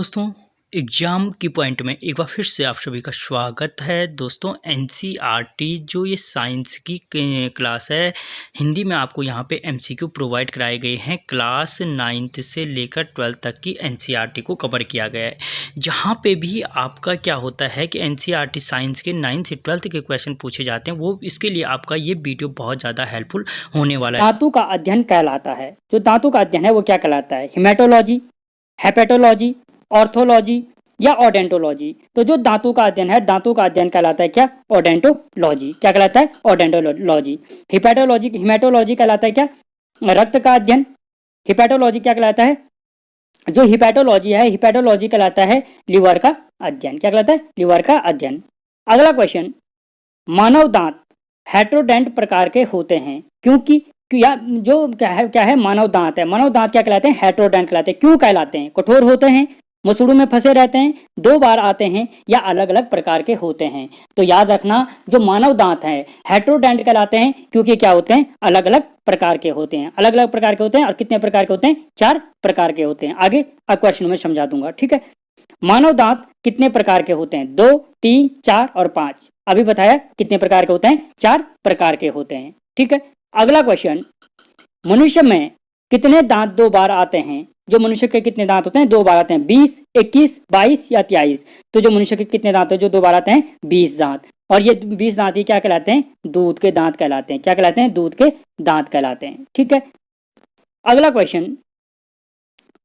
दोस्तों, एग्ज़ाम की पॉइंट में एक बार फिर से आप सभी का स्वागत है। दोस्तों, एनसीईआरटी जो ये साइंस की क्लास है, हिंदी में आपको यहाँ पे एमसीक्यू प्रोवाइड कराए गए हैं। क्लास 9th से लेकर 12th तक की एनसीईआरटी को कवर किया गया है। जहाँ पे भी आपका क्या होता है कि एनसीईआरटी साइंस के 9th से 12th के क्वेश्चन पूछे जाते हैं, वो इसके लिए आपका ये वीडियो बहुत ज़्यादा हेल्पफुल होने वाला है। धातु का अध्ययन कहलाता है। जो धातु का अध्ययन है वो क्या कहलाता है? हिमेटोलॉजी, हेपेटोलॉजी, ऑर्थोलॉजी या ओडेंटोलॉजी। तो जो धातु का अध्ययन है, धातु का अध्ययन कहलाता है क्या? ओडेंटोलॉजी। क्या कहलाता है? ओडेंटोलॉजी। हिमेटोलॉजी कहलाता है क्या? रक्त का अध्ययन। हिपेटोलॉजी क्या कहलाता है? जो हिपेटोलॉजी है, हिपेटोलॉजी कहलाता है लिवर का अध्ययन। क्या कहलाता है? लिवर का अध्ययन। अगला क्वेश्चन, मानव दांत हेट्रोडेंट प्रकार के होते हैं क्योंकि या जो क्या है मानव दांत है, मानव दांत क्या कहलाते हैं? हेट्रोडेंट कहलाते हैं। क्यों कहलाते हैं? कठोर होते हैं, मसूड़ों में फंसे रहते हैं, 2 बार आते हैं या अलग अलग प्रकार के होते हैं। तो याद रखना, जो मानव दांत है हेट्रोडेंट कहलाते हैं क्योंकि क्या होते हैं? अलग अलग प्रकार के होते हैं। अलग अलग प्रकार के होते हैं। और कितने प्रकार के होते हैं? 4 प्रकार के होते हैं। आगे क्वेश्चन में समझा दूंगा, ठीक है। मानव दांत कितने प्रकार के होते हैं? 2, 3, 4 और 5। अभी बताया कितने प्रकार के होते हैं? 4 प्रकार के होते हैं, ठीक है। अगला क्वेश्चन, मनुष्य में कितने दांत 2 बार आते हैं? जो मनुष्य के कितने दांत होते हैं? 2 बार आते हैं। 20, 21, 22 या 23। तो जो मनुष्य के कितने दांत होते हैं जो 2 बार आते हैं? 20 दांत। और ये 20 दांत ही क्या कहलाते हैं? दूध के दांत कहलाते हैं। क्या कहलाते हैं? दूध के दांत कहलाते हैं, ठीक है। अगला क्वेश्चन,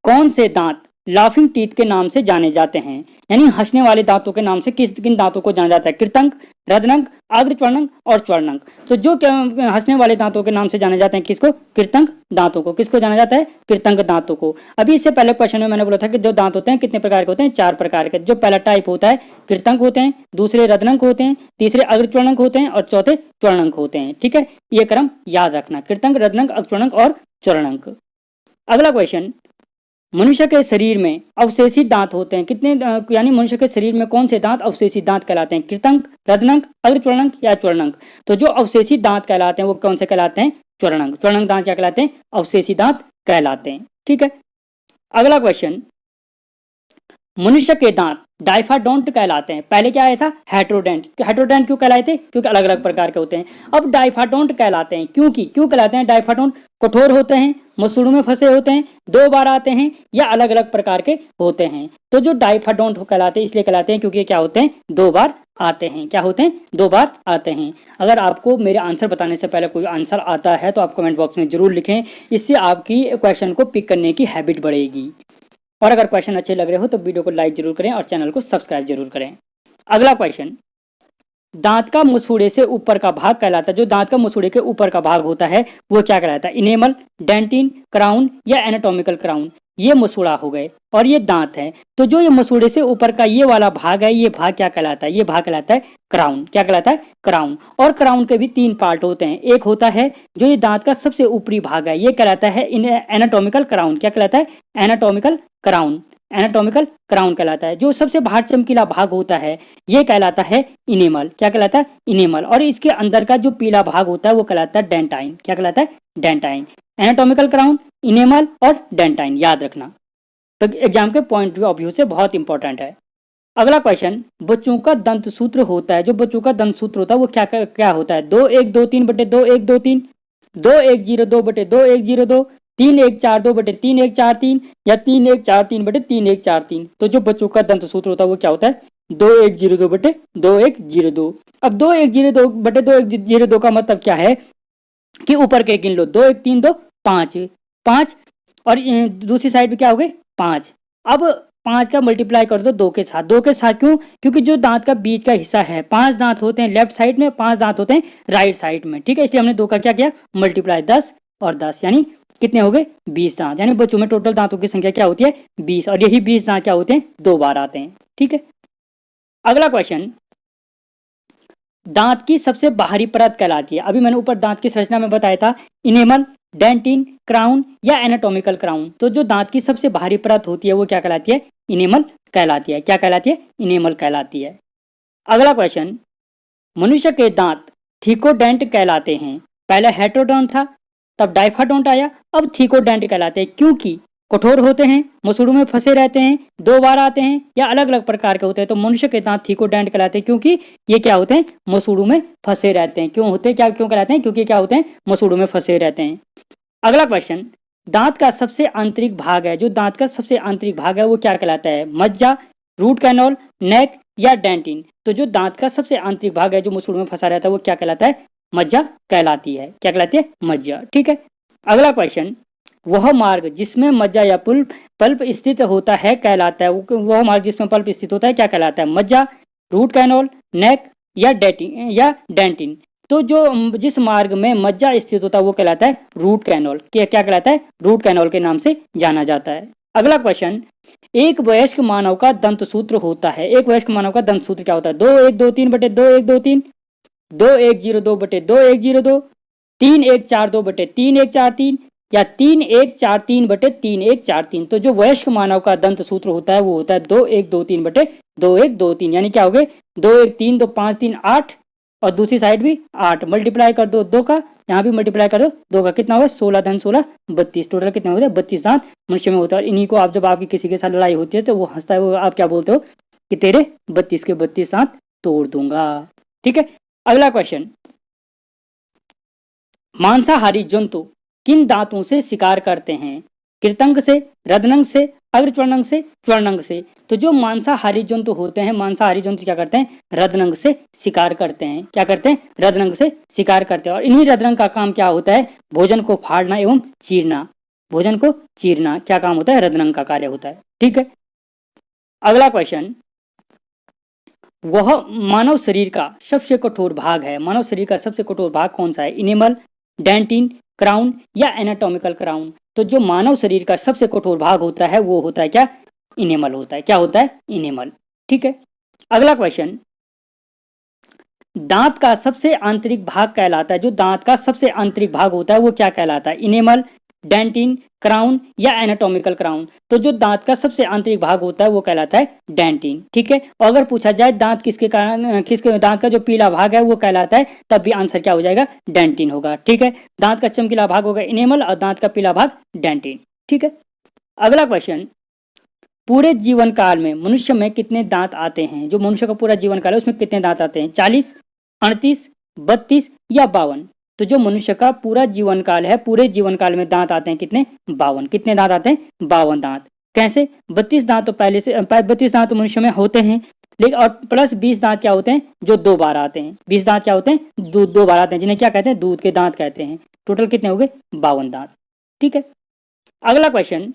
कौन से दांत लाफिंग टीथ के नाम से जाने जाते हैं? यानी हंसने वाले दांतों के नाम से किन दांतों को जाना जाता है? कृतंक, रदनंक, अग्रच्वर्णक और च्वर्णक। तो जो हंसने वाले दांतों के नाम से जाने जाते हैं किसको? कृतंक दांतों को। किसको जाना जाता है? कृतंक दांतों को। अभी इससे पहले क्वेश्चन में मैंने बोला था कि जो दांत होते हैं कितने प्रकार के होते हैं? 4 प्रकार के। जो पहला टाइप होता है कृतंक होते हैं, दूसरे रदनंक होते हैं, तीसरे अग्रच्वर्णक होते हैं और चौथे च्वर्णक होते हैं, ठीक है। ये क्रम याद रखना, कृतंक, रदनंक, अग्रच्वर्णक और च्वर्णक। अगला क्वेश्चन, मनुष्य के शरीर में अवशेषी दांत होते हैं कितने? यानी मनुष्य के शरीर में कौन से दांत अवशेषी दांत कहलाते हैं? कृतंक, रदनंक, अग्रच्वर्णक या च्वर्णक। तो जो अवशेषी दांत कहलाते हैं वो कौन से कहलाते हैं? च्वर्णक। च्वर्णक दांत क्या कहलाते हैं? अवशेषी दांत कहलाते हैं, ठीक है। अगला क्वेश्चन, मनुष्य के दांत डाइफाडोंट कहलाते हैं। पहले क्या आया था? हेट्रोडेंट। हेट्रोडेंट क्यों कहलाए थे? क्योंकि अलग अलग प्रकार के होते हैं। अब डाइफाडोंट कहलाते हैं क्यों कहलाते हैं डाइफाडोंट? कठोर होते हैं, मसूड़ों में फंसे होते हैं, 2 बार आते हैं या अलग अलग प्रकार के होते हैं। तो जो डाइफाडोंट कहलाते हैं इसलिए कहलाते हैं क्योंकि क्या होते हैं? 2 बार आते हैं। क्या होते हैं? 2 बार आते हैं। अगर आपको मेरे आंसर बताने से पहले कोई आंसर आता है तो आप कमेंट बॉक्स में जरूर लिखें। इससे आपकी क्वेश्चन को पिक करने की हैबिट बढ़ेगी। और अगर क्वेश्चन अच्छे लग रहे हो तो वीडियो को लाइक जरूर करें और चैनल को सब्सक्राइब जरूर करें। अगला क्वेश्चन, दांत का मसूड़े से ऊपर का भाग कहलाता है। जो दांत का मसूड़े के ऊपर का भाग होता है वो क्या कहलाता है? इनेमल, डेंटिन, क्राउन या एनाटॉमिकल क्राउन। ये मसूड़ा हो गए और ये दांत है। तो जो ये मसूड़े से ऊपर का ये वाला भाग है, ये भाग क्या कहलाता है? ये भाग कहलाता है क्राउन। क्या कहलाता है? क्राउन। और क्राउन के भी 3 पार्ट होते हैं। एक होता है जो ये दांत का सबसे ऊपरी भाग है, ये कहलाता है एनाटॉमिकल क्राउन। क्या कहलाता है? Anatomical crown. एनाटॉमिकल क्राउन कहलाता है। जो सबसे बाहर चमकीला भाग होता है ये कहलाता है इनेमल। क्या कहलाता है? इनेमल। और इसके अंदर का जो पीला भाग होता है वो कहलाता है डेंटाइन। क्या कहलाता है? डेंटाइन। एनाटॉमिकल क्राउन, इनेमल और डेंटाइन याद रखना, तो एग्जाम के पॉइंट ऑफ व्यू से बहुत इंपॉर्टेंट है। अगला क्वेश्चन, बच्चों का दंत सूत्र होता है। जो बच्चों का दंत सूत्र होता है वो क्या होता है? 2 1 2 3 बटे 2 1 2 3, 2 1 0 2 बटे 2 1 0 2, 3 1 4 2 बटे 3 1 4 3 या 3 1 4 3 बटे 3 1 4 3। तो जो बच्चों का दंत सूत्र होता है वो क्या होता है? 2 1 0 2 बटे 2 1 0 2। अब 2 1 0 2 बटे 2 1 0 2 का मतलब क्या है कि ऊपर के गिन लो, 2 1 3 2 5 5 और दूसरी साइड पे क्या हो गए? 5। अब 5 का मल्टीप्लाई कर दो 2 के साथ। 2 के साथ क्यों? क्योंकि जो दांत का बीच का हिस्सा है, 5 दांत होते हैं लेफ्ट साइड में, 5 दांत होते हैं राइट साइड में, ठीक है। इसलिए हमने 2 का क्या किया? मल्टीप्लाई। 10 और 10 यानी कितने हो गए? 20 दांत। यानी बच्चों में टोटल दांतों की संख्या क्या होती है? 20। और यही 20 दांत क्या होते हैं? 2 बार आते हैं, ठीक है। अगला क्वेश्चन, दांत की सबसे बाहरी परत कहलाती है। अभी मैंने ऊपर दांत की संरचना में बताया था इनेमल, डेंटिन, क्राउन या एनाटॉमिकल क्राउन। तो जो दांत की सबसे बाहरी परत होती है वो क्या कहलाती है? इनेमल कहलाती है। क्या कहलाती है? इनेमल कहलाती है। अगला क्वेश्चन, मनुष्य के दांत थीकोडेंट कहलाते हैं। पहले हेट्रोडोंट था, तब डाइफाडोंट आया, अब थीकोडेंट कहलाते हैं क्योंकि कठोर होते हैं, मसूड़ों में फंसे रहते हैं, 2 बार आते हैं, या अलग अलग प्रकार के होते हैं? तो मनुष्य के दांत थीकोडेंट कहलाते हैं क्योंकि ये क्या होते हैं, मसूड़ों में फंसे रहते हैं। क्यों होते हैं, क्या क्यों कहलाते हैं, क्योंकि क्या होते हैं, मसूड़ों में फंसे रहते हैं। अगला क्वेश्चन, दांत का सबसे आंतरिक भाग है, जो दांत का सबसे आंतरिक भाग है वो क्या कहलाता है? मज्जा, रूट कैनल, नेक या डेंटिन? तो जो दांत का सबसे आंतरिक भाग है जो मसूड़ों में फंसा रहता है वो क्या कहलाता है? मज्जा कहलाती है। क्या कहलाती है? मज्जा। ठीक है। अगला क्वेश्चन, वह मार्ग जिसमें मज्जा या पल्प स्थित होता है कहलाता है, वह मार्ग जिसमें पल्प स्थित होता है क्या कहलाता है? मज्जा, रूट कैनल, नेक या डेंटिन? तो जो जिस मार्ग में मज्जा स्थित होता है वो कहलाता है रूट कैनल। क्या कहलाता है? रूट कैनल के नाम से जाना जाता है। अगला क्वेश्चन, एक वयस्क मानव का दंत सूत्र होता है, एक वयस्क मानव का दंत सूत्र क्या होता है? 2-1-2-3/2-1-2-3, 2-1-0-2/2-1-0-2, 3-1-4-2/3-1-4-3 या 3-1-4-3/3-1-4-3? तो जो वयस्क मानव का दंत सूत्र होता है वो होता है 2-1-2-3/2-1-2-3, यानी क्या हो गए? 2-1-3, 2-5-3 8, और दूसरी साइड भी 8, मल्टीप्लाई कर दो 2 का, यहाँ भी मल्टीप्लाई कर दो 2 का, कितना होगा? 16-16 32, टोटल कितने होते हैं? 32 दांत मनुष्य में होता है। इन्हीं को आप जब आपकी किसी के साथ लड़ाई होती है तो वो हंसता है, वो आप क्या बोलते हो कि तेरे 32 के 32 दांत तोड़ दूंगा। ठीक है। अगला क्वेश्चन, मांसाहारी जंतु किन दांतों से शिकार करते हैं? कृतंक से, रदनंग से, अग्रचर्णंग से, चर्णंग से? तो जो मांसाहारी जंतु होते हैं, मांसाहारी जंतु क्या करते हैं? रदनंग से शिकार करते हैं। क्या करते हैं? रदनंग से शिकार करते हैं। और इन्हीं रदनंग का काम क्या होता है? भोजन को फाड़ना एवं चीरना। भोजन को चीरना क्या काम होता है? रदनंग का कार्य होता है। ठीक है। अगला क्वेश्चन, वह मानव शरीर का सबसे कठोर भाग है, मानव शरीर का सबसे कठोर भाग कौन सा है? इनेमल, डेंटिन, क्राउन या एनाटॉमिकल क्राउन? तो जो मानव शरीर का सबसे कठोर भाग होता है वो होता है क्या? इनेमल होता है। क्या होता है? इनेमल। ठीक है। अगला क्वेश्चन, दांत का सबसे आंतरिक भाग कहलाता है, जो दांत का सबसे आंतरिक भाग होता है वो क्या कहलाता है? इनेमल, डेंटिन, क्राउन या एनाटॉमिकल क्राउन? तो जो दांत का सबसे आंतरिक भाग होता है वो कहलाता है डेंटिन। ठीक है। और अगर पूछा जाए दांत किसके दांत का जो पीला भाग है वो कहलाता है, तब भी आंसर क्या हो जाएगा? डेंटिन होगा। ठीक है। दांत का चमकीला भाग होगा इनेमल और दांत का पीला भाग डेंटिन। ठीक है। अगला क्वेश्चन, पूरे जीवन काल में मनुष्य में कितने दांत आते हैं? जो मनुष्य का पूरा जीवन काल है उसमें कितने दांत आते हैं? 40, 38, 32 या 52? तो जो मनुष्य का पूरा जीवन काल है, पूरे जीवन काल में दांत आते हैं कितने? 52। कितने दांत आते हैं? 52 दांत। कैसे? 32 दांत तो पहले से 32 दांत तो मनुष्य में होते हैं, लेकिन और प्लस 20 दांत क्या होते हैं? जो 2 बार आते हैं। 20 दांत क्या होते हैं? 2 बार आते हैं, जिन्हें क्या कहते हैं? दूध के दांत कहते हैं। टोटल कितने हो गए? 52 दांत। ठीक है। अगला क्वेश्चन,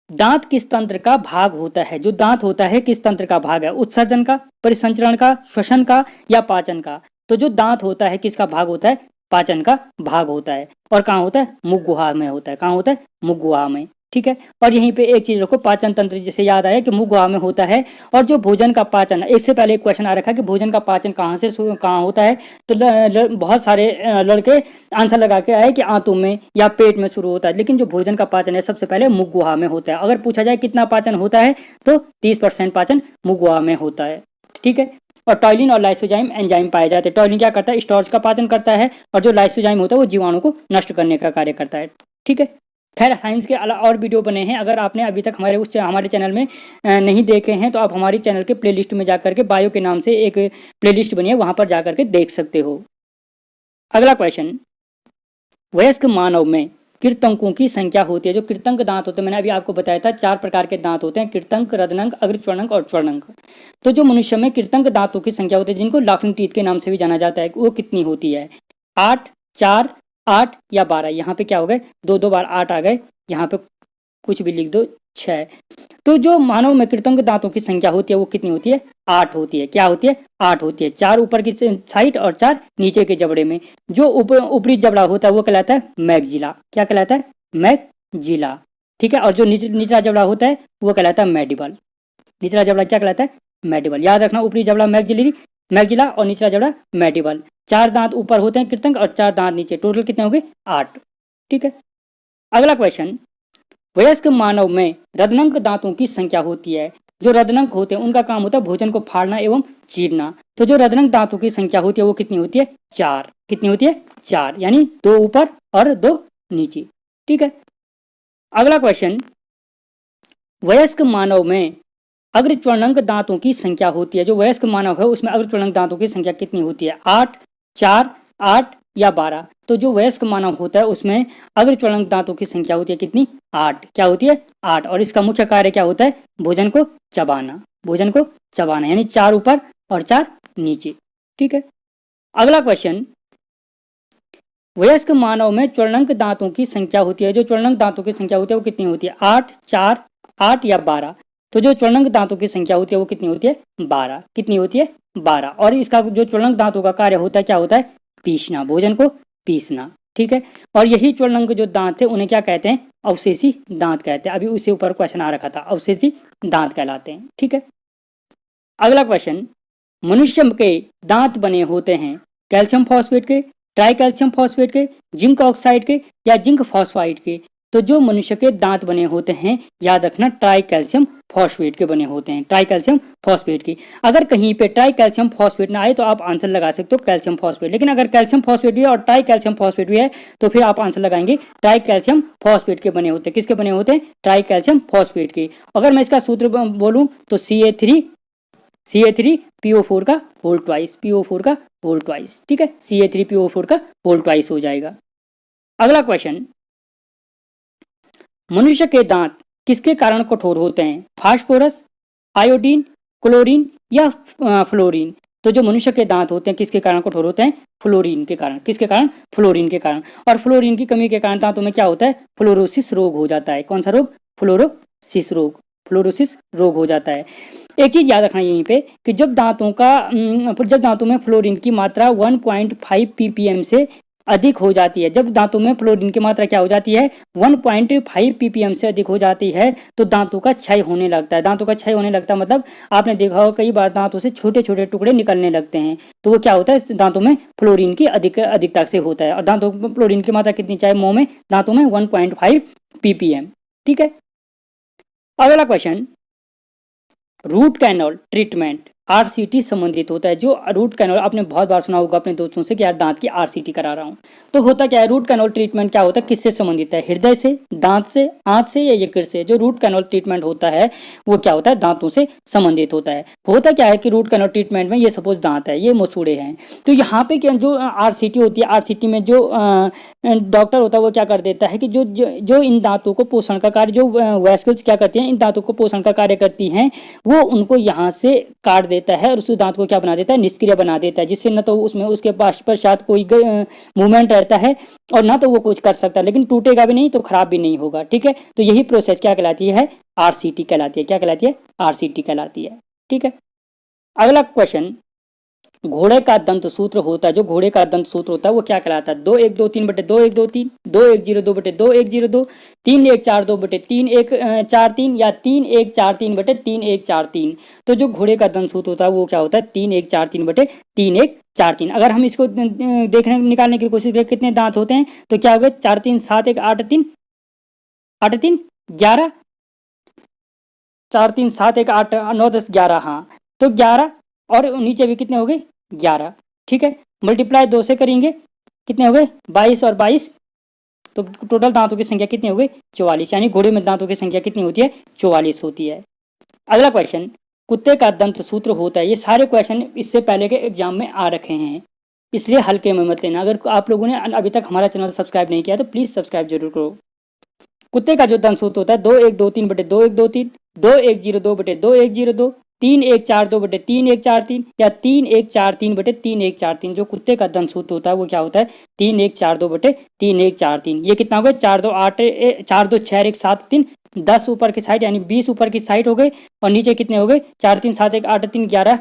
दांत किस तंत्र का भाग होता है? जो दांत होता है किस तंत्र का भाग है? उत्सर्जन का, परिसंचरण का, श्वसन का या पाचन का? तो जो दांत होता है किसका भाग होता है? पाचन का भाग होता है। और कहाँ होता है? मुख गुहा में होता है। कहाँ होता है? मुख गुहा में। ठीक है। और यहीं पे एक चीज रखो, पाचन तंत्र जैसे याद आया कि मुख गुहा में होता है। और जो भोजन का पाचन, इससे पहले एक क्वेश्चन आ रखा है कि भोजन का पाचन कहाँ होता है? तो बहुत सारे लड़के आंसर लगा के आए कि आंतों में या पेट में शुरू होता है, लेकिन जो भोजन का पाचन है सबसे पहले मुख गुहा में होता है। अगर पूछा जाए कितना पाचन होता है तो 30% पाचन मुख गुहा में होता है। ठीक है। और टॉयलिन और लाइसोजाइम एंजाइम पाए जाते हैं। टॉयलिन क्या करता है? स्टार्च का पाचन करता है, और जो लाइसोजाइम होता है वो जीवाणु को नष्ट करने का कार्य करता है। ठीक है। खैर, साइंस के अलग और वीडियो बने हैं, अगर आपने अभी तक हमारे चैनल में नहीं देखे हैं तो आप हमारे चैनल के प्लेलिस्ट में जाकर के बायो के नाम से एक प्लेलिस्ट बनी है, वहां पर जाकर के देख सकते हो। अगला क्वेश्चन, वयस्क मानव में कृतंकों की संख्या होती है। जो कृतंक दांत होते हैं, मैंने अभी आपको बताया था 4 प्रकार के दांत होते हैं, कृतंक, रदनंक, अग्रचर्णंक और चर्णंक। तो जो मनुष्य में कृतंक दांतों की संख्या होती है, जिनको लाफिंग टीथ के नाम से भी जाना जाता है, वो कितनी होती है? 8, 4, 8 या 12? यहाँ पे क्या हो गए? 2 बार 8 आ गए, यहाँ पे कुछ भी लिख दो 6। तो जो मानव में कृतंक दांतों की संख्या होती है वो कितनी होती है? 8 होती है। क्या होती है? 8 होती है। 4 ऊपर की साइड और 4 नीचे के जबड़े में। जो ऊपरी जबड़ा होता है वो कहलाता है मैगजिला। क्या कहलाता है? मैगजिला। ठीक है। और जो निचला जबड़ा होता है वो कहलाता है मैडिबल। निचला जबड़ा क्या कहलाता है? मैडिबल। याद रखना, ऊपरी जबड़ा मैगजिला और निचला जबड़ा मैडिबल। 4 दांत ऊपर होते हैं कृतंक और 4 दांत नीचे। टोटल कितने हो गए? 8। ठीक है। अगला क्वेश्चन, वयस्क मानव में रदनंक दांतों की संख्या होती है। जो रदनंक होते हैं उनका काम होता है भोजन को फाड़ना एवं चीरना। तो जो रदनंक दांतों की संख्या होती है वो कितनी होती है? 4। कितनी होती है? 4, यानी 2 ऊपर और 2 नीचे। ठीक है। अगला क्वेश्चन, वयस्क मानव में अग्रचर्णक दांतों की संख्या होती है, जो वयस्क मानव है उसमें अग्रचर्णक दांतों की संख्या कितनी होती है? 8, 4, 8 या 12? तो जो वयस्क मानव होता है उसमें अग्रचर्णक दांतों की संख्या होती है कितनी? 8। क्या होती है? 8। और इसका मुख्य कार्य क्या होता है? भोजन को चबाना, भोजन को चबाना, यानी 4 ऊपर और 4 नीचे। ठीक है। अगला क्वेश्चन, वयस्क मानव में चर्णक दांतों की संख्या होती है, जो चर्णक दांतों की संख्या होती है वो कितनी होती है? 8, 4, 8 या 12? तो जो चर्णक दांतों की संख्या होती है वो कितनी होती है? 12। कितनी होती है? 12। और इसका जो चर्णक दांतों का कार्य होता है क्या होता है? पीसना, भोजन को पीसना। ठीक है। और यही चर्णक जो दांत है उन्हें क्या कहते हैं? अवशेषी दांत कहते हैं। अभी उससे ऊपर क्वेश्चन आ रखा था, अवशेषी दांत कहलाते हैं। ठीक है। अगला क्वेश्चन, मनुष्य के दांत बने होते हैं कैल्शियम फॉस्फेट के, ट्राई कैल्शियम फॉस्फेट के, जिंक ऑक्साइड के या जिंक फॉस्फाइड के? तो जो मनुष्य के दांत बने होते हैं, याद रखना, ट्राई कैल्शियम फॉस्फेट के बने होते हैं, ट्राई कैल्शियम फॉस्फेट की। अगर कहीं पे ट्राई कैल्शियम फॉस्फेट ना आए तो आप आंसर लगा सकते हो कैल्शियम फॉस्फेट, लेकिन अगर कैल्शियम फॉस्फेट भी है और ट्राई कैल्शियम फॉस्फेट भी है तो फिर आप आंसर लगाएंगे ट्राई कैल्शियम फॉस्फेट के बने होते हैं। किसके बने होते हैं? ट्राई कैल्शियम फॉस्फेट के। अगर मैं इसका सूत्र बोलूं तो CA3PO4 का होल ट्वाइस, PO4 का होल ट्वाइस। ठीक है, CA3PO4 का होल ट्वाइस हो जाएगा। अगला क्वेश्चन, मनुष्य के दांत किसके कारण कठोर होते हैं? फास्फोरस, आयोडीन, क्लोरीन या फ्लोरीन? तो जो मनुष्य के दांत होते हैं किसके कारण कठोर होते हैं? फ्लोरीन के कारण। किसके कारण? फ्लोरीन के कारण। और फ्लोरीन की कमी के कारण दांतों में क्या होता है? फ्लोरोसिस रोग हो जाता है। कौन सा रोग? फ्लोरोसिस रोग, फ्लोरोसिस रोग हो जाता है। एक चीज याद रखना यहीं पे कि जब दांतों में फ्लोरीन की मात्रा 1.5 ppm से अधिक हो जाती है, जब दांतों में फ्लोरीन की मात्रा क्या हो जाती है? 1.5 ppm से अधिक हो जाती है तो दांतों का क्षय होने लगता है। दांतों का क्षय होने लगता है मतलब आपने देखा होगा कई बार दांतों से छोटे छोटे टुकड़े निकलने लगते हैं, तो वो क्या होता है? दांतों में फ्लोरीन की अधिकता से होता है। और दांतों में फ्लोरीन की मात्रा कितनी चाहिए? मुंह में, दांतों में 1.5 ppm। ठीक है। अगला question, root canal treatment RCT संबंधित होता है। जो रूट कैनल, आपने बहुत बार सुना होगा अपने दोस्तों से कि यार दांत की RCT करा रहा हूँ, तो होता क्या है? रूट कैनल ट्रीटमेंट क्या होता है? किससे संबंधित है? हृदय से, दांत से, आंत से या यकृत से? जो रूट कैनल ट्रीटमेंट होता है वो क्या होता है? दांतों से संबंधित होता है। होता क्या है कि रूट कैनल ट्रीटमेंट में, ये सपोज दांत है, ये मसूड़े हैं, तो यहाँ पे क्या जो RCT होती है, RCT में जो डॉक्टर होता है वो क्या कर देता है कि जो इन दांतों को पोषण का कार्य, जो वेस्कल्स क्या करती हैं, इन दांतों को पोषण का कार्य करती हैं, वो उनको यहाँ से काट देता है और उस दांत को क्या बना देता है? निष्क्रिय बना देता है, जिससे न तो उसमें उसके पश्चात कोई मूवमेंट रहता है और ना तो वो कुछ कर सकता है, लेकिन टूटेगा भी नहीं तो खराब भी नहीं होगा। ठीक है, तो यही प्रोसेस क्या कहलाती है? RCT कहलाती है। क्या कहलाती है? RCT कहलाती है। ठीक है। अगला क्वेश्चन, घोड़े का दंत सूत्र होता है, जो घोड़े का दंत सूत्र होता है वो क्या कहलाता है? 2-1-2-3/2-1-2-3, 2-1-0-2/2-1-0-2, 3-1-4-2/3-1-4-3 या 3-1-4-3/3-1-4-3? तो जो घोड़े का दंत सूत्र होता है वो क्या होता है? 3-1-4-3/3-1-4-3। अगर हम इसको निकालने की कोशिश करें कितने दांत होते हैं तो क्या होगा? 4-3-7-1-8-3, 8-3 11, 4-3-7-1-8-9-10-11, हाँ तो 11 और नीचे भी कितने हो गए? 11। ठीक है, मल्टीप्लाई 2 से करेंगे, कितने हो गए? 22 और 22, तो टोटल दांतों की संख्या कितनी हो गई? 44। यानी घोड़े में दांतों की संख्या कितनी होती है? 44 होती है। अगला क्वेश्चन, कुत्ते का दंत सूत्र होता है। ये सारे क्वेश्चन इससे पहले के एग्जाम में आ रखे हैं, इसलिए हल्के में मत लेना। अगर आप लोगों ने अभी तक हमारा चैनल सब्सक्राइब नहीं किया तो प्लीज़ सब्सक्राइब जरूर करो। कुत्ते का जो दंत सूत्र होता है 2-1-2-3/2-1-2-3, 2-1-0-2/2-1-0-2, 3-1-4-2/3-1-4-3 या 3-1-4-3/3-1-4-3। जो कुत्ते का दंत सूत्र होता है वो क्या होता है? 3-1-4-2/3-1-4-3। ये कितना हो गया? 4-2-8, 4-2-6-1-7-3, 10 ऊपर की साइड यानी 20 ऊपर की साइड हो गए और नीचे कितने हो गए? 4-3-7-1-8-3 11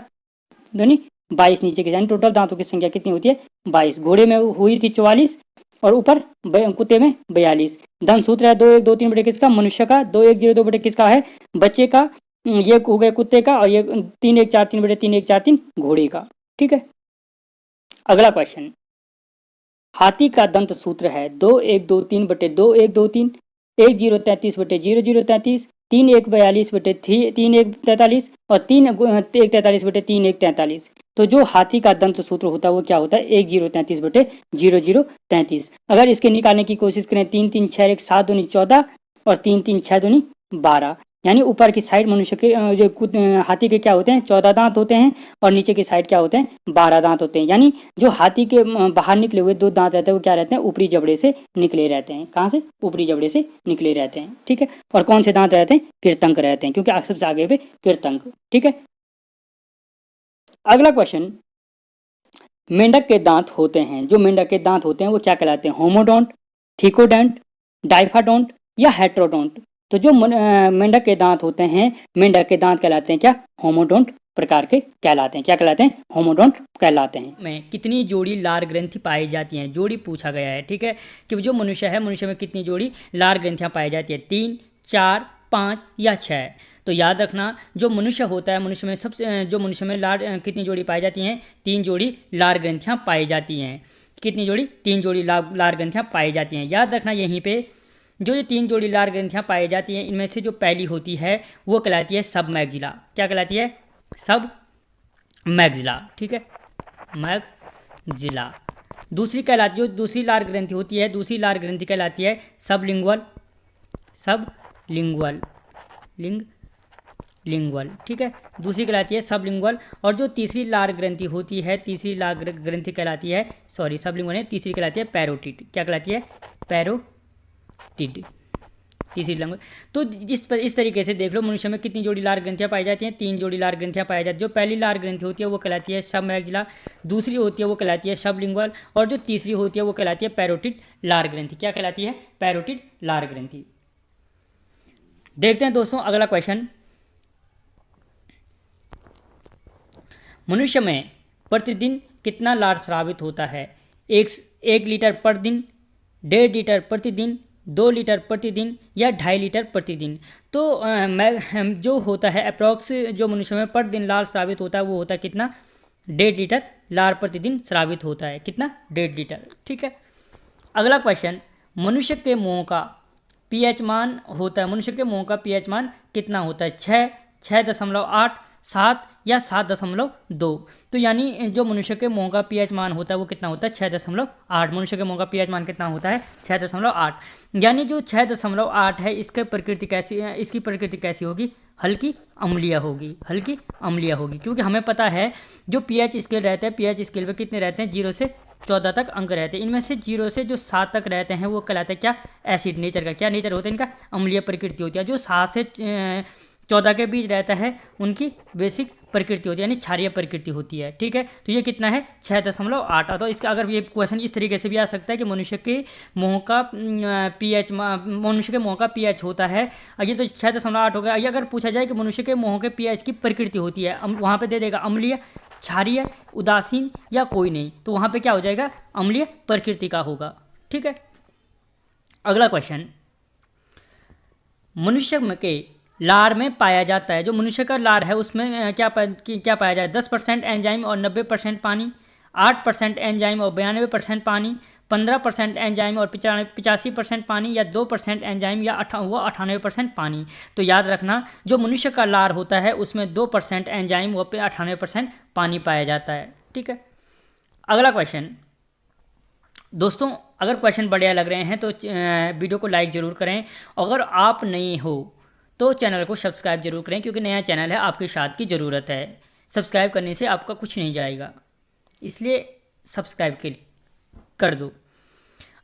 दूनी 22 नीचे के, यानी टोटल दांतों की संख्या कितनी होती है? 22। घोड़े में हुई थी 44 और ऊपर कुत्ते में 42। दंत सूत्र है 2-1-2-3 किसका? मनुष्य का। 2-1-0-2 किसका है? बच्चे का। ये हो गया कुत्ते का और ये 3-1-4-3/3-1-4-3 घोड़े का। ठीक है। अगला क्वेश्चन, हाथी का दंत सूत्र है 2-1-2-3/2-1-2-3, 1-0-33/0-0-33, 3-1-42/3-1-43 और 3-1-43/3-1-43। तो जो हाथी का दंत सूत्र होता है वो क्या होता है? 1-0-33/0-0-33। अगर इसके निकालने की कोशिश करें 3-3-6-1-7-2-14 और 3 3 6 दूनी 12, यानी ऊपर की साइड मनुष्य के हाथी के क्या होते हैं 14 दांत होते हैं और नीचे की साइड क्या होते हैं 12 दांत होते हैं। यानी जो हाथी के बाहर निकले हुए 2 दांत रहते हैं वो क्या रहते हैं ऊपरी जबड़े से निकले रहते हैं। कहाँ से? ऊपरी जबड़े से निकले रहते हैं। ठीक है, और कौन से दांत रहते हैं? कृतंक रहते हैं, क्योंकि सबसे आगे पे कृतंक। ठीक है, अगला क्वेश्चन, मेंढक के दांत होते हैं, जो मेंढक के दांत होते हैं वो क्या कहलाते हैं? होमोडोंट, थिकोडेंट, डाइफाडोंट या हेट्रोडोंट? तो जो मेंढक के दांत होते हैं, मेंढक के दांत कहलाते हैं क्या? होमोडोंट प्रकार के कहलाते हैं। क्या कहलाते हैं? होमोडोंट कहलाते हैं। में कितनी जोड़ी लार ग्रंथि पाई जाती हैं? जोड़ी पूछा गया है। ठीक है, कि जो मनुष्य है, मनुष्य में कितनी जोड़ी लार ग्रंथियां पाई जाती है? 3, 4, 5 या 6? तो याद रखना, जो मनुष्य होता है, मनुष्य में सबसे जो मनुष्य में लार कितनी जोड़ी पाई जाती हैं? 3 जोड़ी लार ग्रंथियां पाई जाती हैं। कितनी जोड़ी? 3 जोड़ी लार ग्रंथियां पाई जाती हैं। याद रखना, यहीं पे जो ये 3 जोड़ी लार ग्रंथियां पाई जाती हैं, इनमें से जो पहली होती है वो कहलाती है सब मैगजिला। क्या कहलाती है? सब मैगजिला। ठीक है, मैगजिला। दूसरी कहलाती, जो दूसरी लार ग्रंथि होती है, दूसरी लार ग्रंथि कहलाती है सबलिंगुअल, सबलिंगुअल, लिंगुअल। ठीक है, दूसरी कहलाती है सबलिंगुअल। और जो तीसरी लार ग्रंथि होती है, तीसरी लार ग्रंथि कहलाती है, सॉरी सबलिंगुअल है, तीसरी कहलाती है पैरोटिड। क्या कहलाती है? पैरोटिड, तीसरी लैंग्वेज। तो इस तरीके से देख लो, मनुष्य में कितनी जोड़ी लार ग्रंथियां पाई जाती हैं? 3 जोड़ी लार ग्रंथियां पाई जाती हैं। जो पहली लार ग्रंथि होती है वो कहलाती है सब मैगजिला, दूसरी होती है वो कहलाती है सबलिंगुअल, और जो तीसरी होती है वो कहलाती है पैरोटिड लार ग्रंथि। क्या कहलाती है? पैरोटिड लार ग्रंथि। देखते हैं दोस्तों अगला क्वेश्चन, मनुष्य में प्रतिदिन कितना लार स्रावित होता है? 1 लीटर पर दिन, 1.5 लीटर प्रतिदिन, 2 लीटर प्रतिदिन या 2.5 लीटर प्रतिदिन? तो जो होता है अप्रॉक्स, जो मनुष्य में पर दिन लार स्रावित होता है वो होता है कितना? 1.5 लीटर लार प्रतिदिन स्रावित होता है। कितना? 1.5 लीटर। ठीक है, अगला क्वेश्चन, मनुष्य के मुंह का पीएच मान होता है, मनुष्य के मुंह का पीएच मान कितना होता है? 6, 6.8, 7 या 7.2? तो यानी जो मनुष्य के मुंह का पीएच मान होता है वो कितना होता है? 6.8। मनुष्य के मुंह का पीएच मान कितना होता है? 6.8। यानी जो 6.8 है, इसकी प्रकृति कैसी है? इसकी प्रकृति कैसी होगी? हल्की अम्लीय होगी, हल्की अम्लीय होगी, क्योंकि हमें पता है जो पीएच स्केल रहते हैं, पीएच स्केल पे कितने रहते हैं? 0 से 14 तक अंक रहते हैं। इनमें से 0 से जो 7 तक रहते हैं वो कहलाते हैं क्या? एसिड नेचर का। क्या नेचर होता है इनका? अम्लीय प्रकृति होती है। जो 7 से 14 के बीच रहता है उनकी बेसिक प्रकृति होती है, यानी क्षारीय प्रकृति होती है। ठीक है, तो ये कितना है? 6.8। तो इसका अगर ये क्वेश्चन इस तरीके से भी आ सकता है कि मनुष्य के मुंह का पीएच, मनुष्य के मुंह का पीएच होता है, ये तो 6.8 हो गया। ये अगर पूछा जाए कि मनुष्य के मुंह के पीएच की प्रकृति होती है, वहाँ पे दे देगा अम्लीय, क्षारीय, उदासीन या कोई नहीं, तो वहाँ पे क्या हो जाएगा? अम्लीय प्रकृति का होगा। ठीक है, अगला क्वेश्चन, मनुष्य के लार में पाया जाता है, जो मनुष्य का लार है उसमें क्या पाया जाए? 10% एंजाइम और 90% पानी, 8% एंजाइम और 92% पानी, 15% एंजाइम और 85% पानी, या 2% एंजाइम या 98% पानी? तो याद रखना, जो मनुष्य का लार होता है उसमें 2% एंजाइम और 98% पानी पाया जाता है। ठीक है, अगला क्वेश्चन दोस्तों, अगर क्वेश्चन बढ़िया लग रहे हैं तो वीडियो को लाइक ज़रूर करें। अगर आप नए हो तो चैनल को सब्सक्राइब जरूर करें, क्योंकि नया चैनल है, आपके साथ की ज़रूरत है। सब्सक्राइब करने से आपका कुछ नहीं जाएगा, इसलिए सब्सक्राइब कर दो।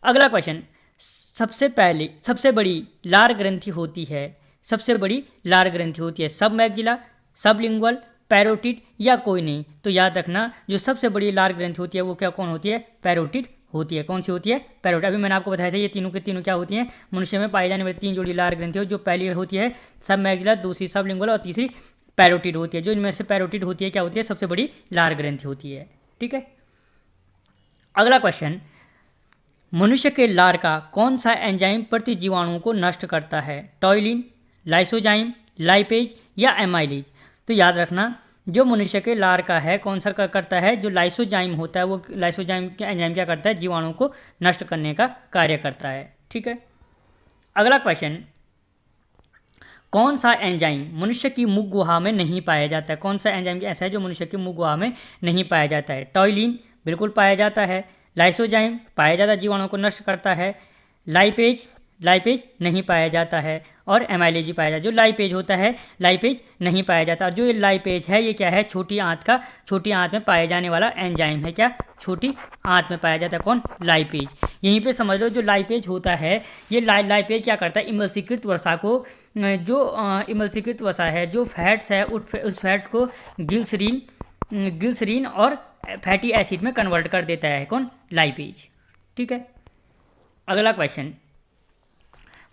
अगला क्वेश्चन, सबसे बड़ी लार ग्रंथि होती है, सबसे बड़ी लार ग्रंथि होती है सब मैगजिला, सबलिंगुअल, पैरोटिड या कोई नहीं? तो याद रखना, जो सबसे बड़ी लार ग्रंथि होती है वो कौन होती है? पैरोटिड होती है। कौन सी होती है? पैरोटिड। अभी मैंने आपको बताया था ये तीनों के तीनों क्या होती हैं? मनुष्य में पाई जाने वाली 3 जोड़ी लार ग्रंथि, जो पहली होती है सब मैगजिला, दूसरी सबलिंगुअल और तीसरी पैरोटिड होती है। जो इनमें से पैरोटिड होती है क्या होती है? सबसे बड़ी लार ग्रंथि होती है। ठीक है, अगला क्वेश्चन, मनुष्य के लार का कौन सा एंजाइम प्रतिजीवाणुओं को नष्ट करता है? टॉयलिन, लाइसोजाइम, लाइपेज या एमाइलेज? तो याद रखना, जो मनुष्य के लार का है कौन सा करता है? जो लाइसोजाइम होता है, वो लाइसोजाइम के एंजाइम क्या करता है? जीवाणुओं को नष्ट करने का कार्य करता है। ठीक है, अगला क्वेश्चन, कौन सा एंजाइम मनुष्य की मुख गुहा में नहीं पाया जाता है? कौन सा एंजाइम ऐसा है जो मनुष्य की मुख गुहा में नहीं पाया जाता है? टॉयलिन बिल्कुल पाया जाता है, लाइसोजाइम पाया जाता है, जीवाणुओं को नष्ट करता है, लाइपेज लाइपेज नहीं पाया जाता है, और एमाइलेज ही पाया जाता है। जो लाइपेज होता है लाइपेज नहीं पाया जाता, और जो ये लाइपेज है ये क्या है, छोटी आंत में पाए जाने वाला एंजाइम है। क्या, छोटी आंत में पाया जाता है कौन, लाइपेज। यहीं पे समझ लो जो लाइपेज होता है ये लाइपेज क्या करता है, इमल्सीकृत वसा को, जो इमल्सीकृत वसा है, जो फैट्स है उस फैट्स को ग्लिसरीन और फैटी एसिड में कन्वर्ट कर देता है कौन, लाइपेज। ठीक है। अगला क्वेश्चन,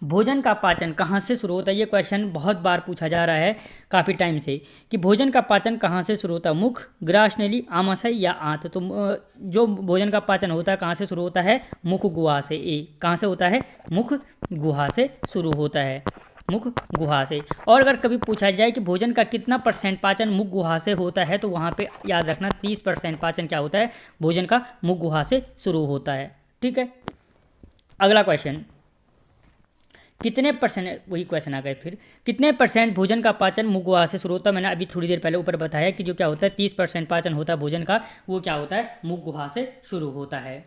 भोजन का पाचन कहाँ से शुरू होता है। ये क्वेश्चन बहुत बार पूछा जा रहा है काफ़ी टाइम से कि भोजन का पाचन कहाँ से शुरू होता है, मुख, ग्रासनली, आमाशय या आंत। तो जो भोजन का पाचन होता है कहाँ से शुरू होता है, मुख गुहा से। कहाँ से होता है, मुख गुहा से शुरू होता है, मुख गुहा से। और अगर कभी पूछा जाए कि भोजन का कितना % पाचन मुख गुहा से होता है, तो वहाँ पे याद रखना 30% पाचन क्या होता है, भोजन का मुख गुहा से शुरू होता है। ठीक है। अगला क्वेश्चन, कितने %, वही क्वेश्चन आ गए फिर, कितने % भोजन का पाचन मुख गुहा से शुरू होता है। मैंने अभी थोड़ी देर पहले ऊपर बताया कि जो क्या होता है 30% पाचन होता है भोजन का, वो क्या होता है, मुख गुहा से शुरू होता है।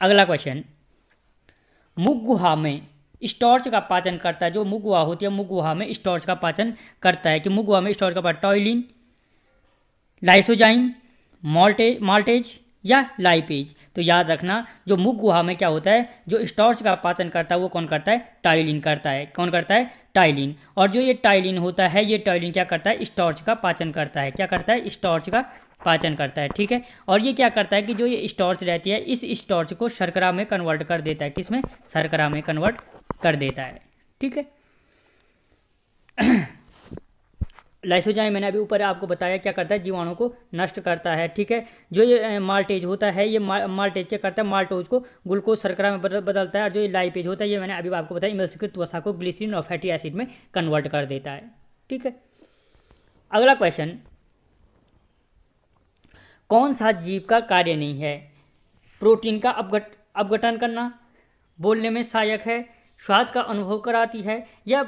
अगला क्वेश्चन, मुख गुहा में स्टार्च का पाचन करता है। जो मुख गुहा होती है, मुख गुहा में स्टार्च का पाचन करता है। कि मुख गुहा में स्टार्च का पाचन, टॉयलिन, लाइसोजाइम, माल्टेज या लाइपेज। तो याद रखना जो मुख गुहा में क्या होता है, जो स्टार्च का पाचन करता है वो कौन करता है, टाइलिन करता है। कौन करता है, टाइलिन। और जो ये टाइलिन होता है, ये टाइलिन क्या करता है, स्टार्च का पाचन करता है। क्या करता है, स्टार्च का पाचन करता है। ठीक है। और ये क्या करता है कि जो ये स्टार्च रहती है, इस स्टार्च को शर्करा में कन्वर्ट कर देता है। किसमें, शर्करा में कन्वर्ट कर देता है। ठीक है। लाइसोजाइम मैंने अभी ऊपर आपको बताया क्या करता है, जीवाणु को नष्ट करता है। ठीक है। जो ये माल्टेज होता है, ये माल्टेज क्या करता है, माल्टोज को ग्लूकोज शर्करा में बदलता है। और जो ये लाइपेज होता है, ये मैंने अभी आपको बताया इमल्सीकृत वसा को ग्लिसरीन और फैटी एसिड में कन्वर्ट कर देता है। ठीक है। अगला क्वेश्चन, कौन सा जीव का कार्य नहीं है, प्रोटीन का अपघटन करना, बोलने में सहायक है, स्वाद का अनुभव कराती है, या